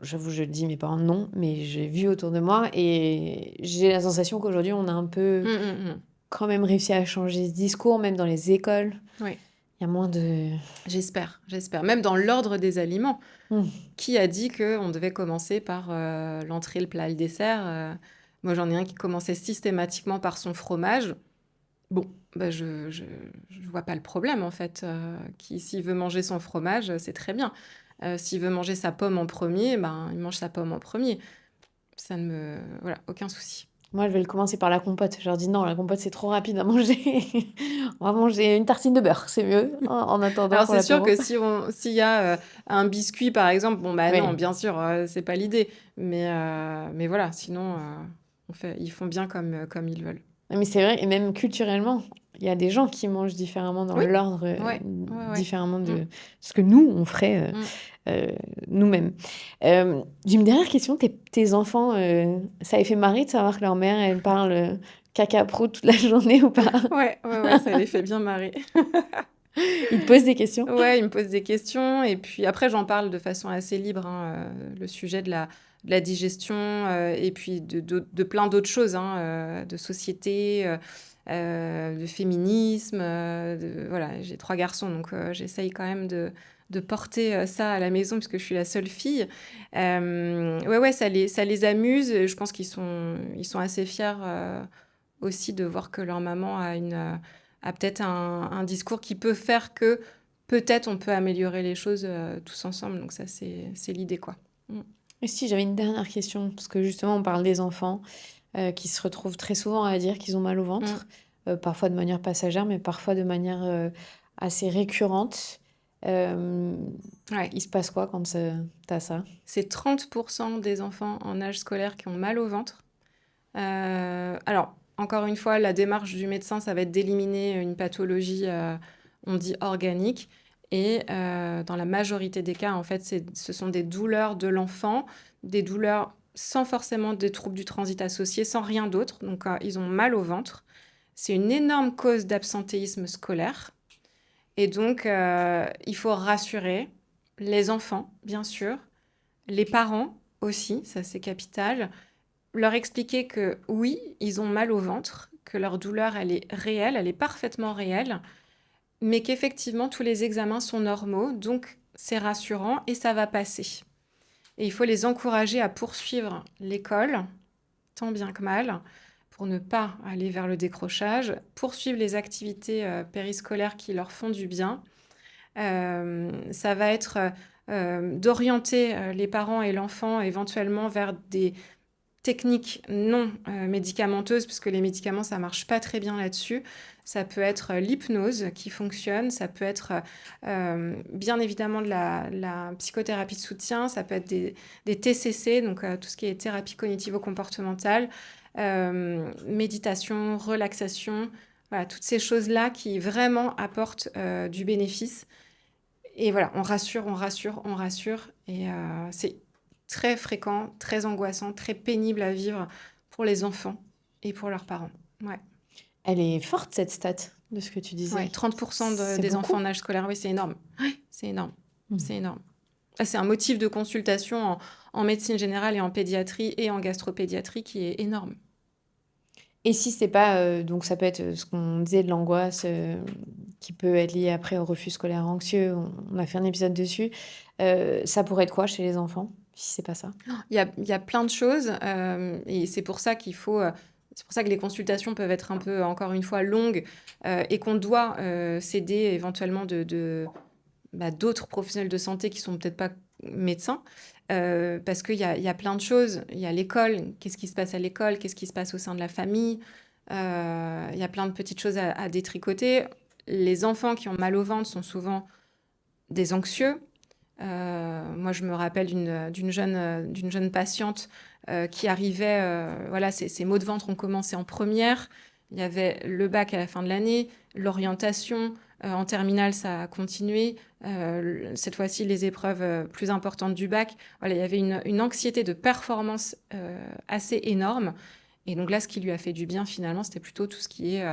J'avoue, je dis mes parents non, mais j'ai vu autour de moi et j'ai la sensation qu'aujourd'hui, on a un peu
Mmh, mmh, mmh.
quand même réussi à changer ce discours, même dans les écoles.
Oui,
Il y a moins de...
j'espère, j'espère. Même dans l'ordre des aliments.
Hmm.
Qui a dit qu'on devait commencer par l'entrée, le plat, le dessert Moi, j'en ai un qui commençait systématiquement par son fromage. Bon, bah, je vois pas le problème, en fait. S'il veut manger son fromage, c'est très bien. S'il veut manger sa pomme en premier, ben, il mange sa pomme en premier. Ça ne me... Voilà, aucun souci.
Moi, je vais le commencer par la compote. Je leur dis non, la compote, c'est trop rapide à manger. On va manger une tartine de beurre, c'est mieux, en attendant
Alors,
pour
c'est sûr
l'apéro.
que s'il y a un biscuit, par exemple, bon, bah non,
Oui.
bien sûr, c'est pas l'idée. Mais voilà, sinon, ils font bien comme ils veulent.
Mais c'est vrai, et même culturellement, il y a des gens qui mangent différemment dans
Oui,
l'ordre,
ouais, ouais, ouais.
différemment
Mm,
de ce que nous, on ferait
mm.
nous-mêmes. J'ai une dernière question. Tes enfants, ça les fait marrer de savoir que leur mère, elle parle caca prout toute la journée ou pas?
Ouais, ouais, ouais, ça les fait bien marrer.
Ils te posent des questions?
Ouais, ils me posent des questions et puis après, j'en parle de façon assez libre, hein, le sujet de la digestion et puis de plein d'autres choses, hein, de société, de féminisme. Voilà, j'ai 3 garçons, donc j'essaye quand même de porter ça à la maison puisque je suis la seule fille. Ouais, ouais, ça les amuse. Et je pense ils sont assez fiers aussi de voir que leur maman a peut-être un discours qui peut faire que peut-être on peut améliorer les choses tous ensemble. Donc ça, c'est l'idée, quoi. Mm.
Et si j'avais une dernière question, parce que justement, on parle des enfants qui se retrouvent très souvent à dire qu'ils ont mal au
Mm.
ventre, parfois de manière passagère, mais parfois de manière assez récurrente. Euh,
Ouais.
il se passe quoi quand t'as ça?
C'est 30% des enfants en âge scolaire qui ont mal au ventre. Alors, encore une fois, la démarche du médecin, ça va être d'éliminer une pathologie, on dit organique. Et dans la majorité des cas, en fait, ce sont des douleurs de l'enfant, des douleurs sans forcément des troubles du transit associés, sans rien d'autre. Donc, ils ont mal au ventre. C'est une énorme cause d'absentéisme scolaire. Et donc, il faut rassurer les enfants, bien sûr, les parents aussi, ça c'est capital, leur expliquer que oui, ils ont mal au ventre, que leur douleur, elle est réelle, elle est parfaitement réelle, mais qu'effectivement, tous les examens sont normaux, donc c'est rassurant et ça va passer. Et il faut les encourager à poursuivre l'école, tant bien que mal, pour ne pas aller vers le décrochage, poursuivre les activités périscolaires qui leur font du bien. Ça va être d'orienter les parents et l'enfant éventuellement vers des techniques non médicamenteuses, puisque les médicaments, ça marche pas très bien là-dessus. Ça peut être l'hypnose qui fonctionne, ça peut être bien évidemment de la psychothérapie de soutien, ça peut être des TCC, donc tout ce qui est thérapie cognitivo-comportementale, méditation, relaxation, voilà, toutes ces choses-là qui vraiment apportent du bénéfice. Et voilà, on rassure, on rassure, on rassure. Et c'est très fréquent, très angoissant, très pénible à vivre pour les enfants et pour leurs parents. Ouais,
Elle est forte, cette stat, de ce que tu disais.
ouais. 30%
C'est
des enfants
beaucoup.
en âge scolaire, oui, c'est énorme. Ouais, c'est énorme.
Hmm.
C'est énorme. Ah, c'est un motif de consultation en médecine générale et en pédiatrie et en gastropédiatrie qui est énorme.
Et si c'est pas, donc ça peut être ce qu'on disait de l'angoisse qui peut être liée après au refus scolaire anxieux, on a fait un épisode dessus. Ça pourrait être quoi chez les enfants, si c'est pas ça?
Il y a plein de choses et c'est pour ça qu'il faut... c'est pour ça que les consultations peuvent être un peu, encore une fois, longues et qu'on doit s'aider éventuellement d'autres professionnels de santé qui sont peut-être pas médecins, parce qu'il y a plein de choses. Il y a l'école, qu'est-ce qui se passe à l'école, qu'est-ce qui se passe au sein de la famille. Il y a plein de petites choses à détricoter. Les enfants qui ont mal au ventre sont souvent des anxieux, Moi, je me rappelle d'une jeune patiente qui arrivait, voilà, ses maux de ventre ont commencé en première. Il y avait le bac à la fin de l'année, l'orientation. En terminale, ça a continué. Cette fois-ci, les épreuves plus importantes du bac. Voilà, il y avait une anxiété de performance assez énorme. Et donc là, ce qui lui a fait du bien, finalement, c'était plutôt tout ce qui est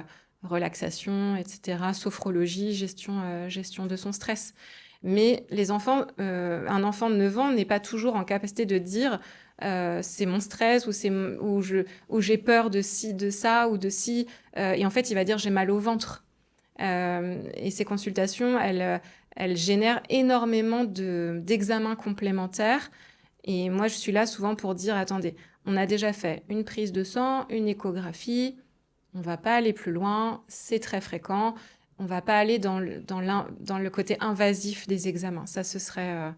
relaxation, etc., sophrologie, gestion de son stress. Mais les enfants, un enfant de 9 ans n'est pas toujours en capacité de dire c'est mon stress ou j'ai peur de ci, de ça ou de ci. Et en fait, il va dire j'ai mal au ventre. Et ces consultations, elles génèrent énormément d'examens complémentaires. Et moi, je suis là souvent pour dire attendez, on a déjà fait une prise de sang, une échographie, on ne va pas aller plus loin, c'est très fréquent. On ne va pas aller dans le côté invasif des examens. Ça, ce serait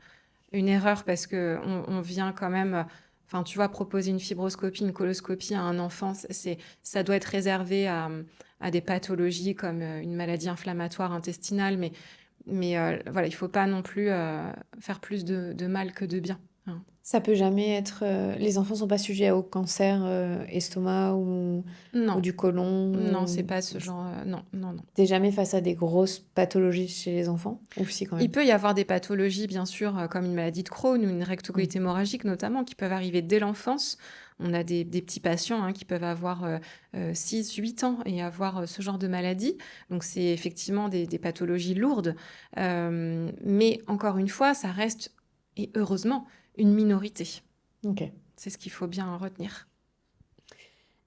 une erreur parce qu'on vient quand même, enfin, tu vois, proposer une fibroscopie, une coloscopie à un enfant, ça doit être réservé à des pathologies comme une maladie inflammatoire intestinale. Mais voilà, il ne faut pas non plus faire plus de mal que de bien. Hein.
Ça peut jamais être. Les enfants sont pas sujets au cancer estomac ou
Non,
du côlon.
non, c'est pas ce genre. Non, non, non.
T'es jamais face à des grosses pathologies chez les enfants? Ou si, quand
Il
même?
peut y avoir des pathologies, bien sûr, comme une maladie de Crohn ou une rectocolite hémorragique notamment, qui peuvent arriver dès l'enfance. On a des petits patients qui peuvent avoir 6, 8 ans et avoir ce genre de maladie. Donc, c'est effectivement des pathologies lourdes. Mais encore une fois, ça reste, et heureusement, une minorité.
Ok.
C'est ce qu'il faut bien retenir.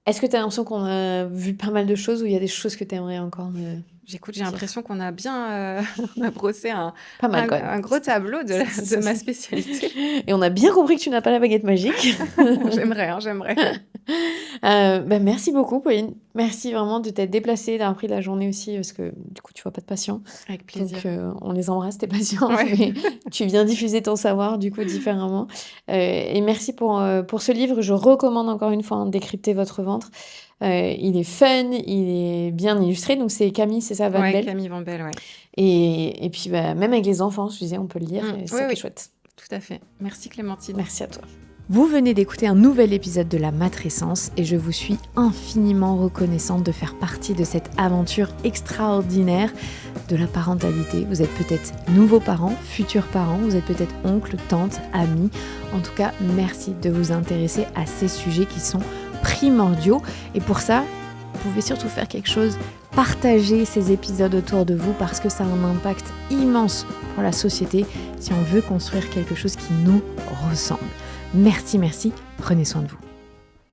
Est-ce que tu as l'impression qu'on a vu pas mal de choses ou il y a des choses que tu aimerais encore
J'ai
dire.
l'impression qu'on a bien on a brossé
Pas mal, quand même.
un gros tableau de ma spécialité.
Et on a bien compris que tu n'as pas la baguette magique.
J'aimerais.
Merci beaucoup, Pauline. Merci vraiment de t'être déplacée, d'avoir pris la journée aussi, parce que du coup, tu vois pas de patients.
Avec plaisir.
Donc, on les embrasse, tes patients.
Ouais.
Mais tu viens diffuser ton savoir, du coup, différemment. Et merci pour ce livre. Je recommande encore une fois Décrypter votre ventre. Il est fun, il est bien illustré. Donc, c'est Camille, c'est ça, Van
Ouais,
Bell.
Camille Van Bell, ouais.
Et puis, même avec les enfants, je disais, on peut le lire. Et c'est ça qui est chouette.
Tout à fait. Merci Clémentine.
Merci à toi. Vous venez d'écouter un nouvel épisode de La Matrescence et je vous suis infiniment reconnaissante de faire partie de cette aventure extraordinaire de la parentalité. Vous êtes peut-être nouveaux parents, futurs parents, vous êtes peut-être oncles, tantes, amis. En tout cas, merci de vous intéresser à ces sujets qui sont primordiaux. Et pour ça, vous pouvez surtout faire quelque chose, partager ces épisodes autour de vous parce que ça a un impact immense pour la société si on veut construire quelque chose qui nous ressemble. Merci, prenez soin de vous.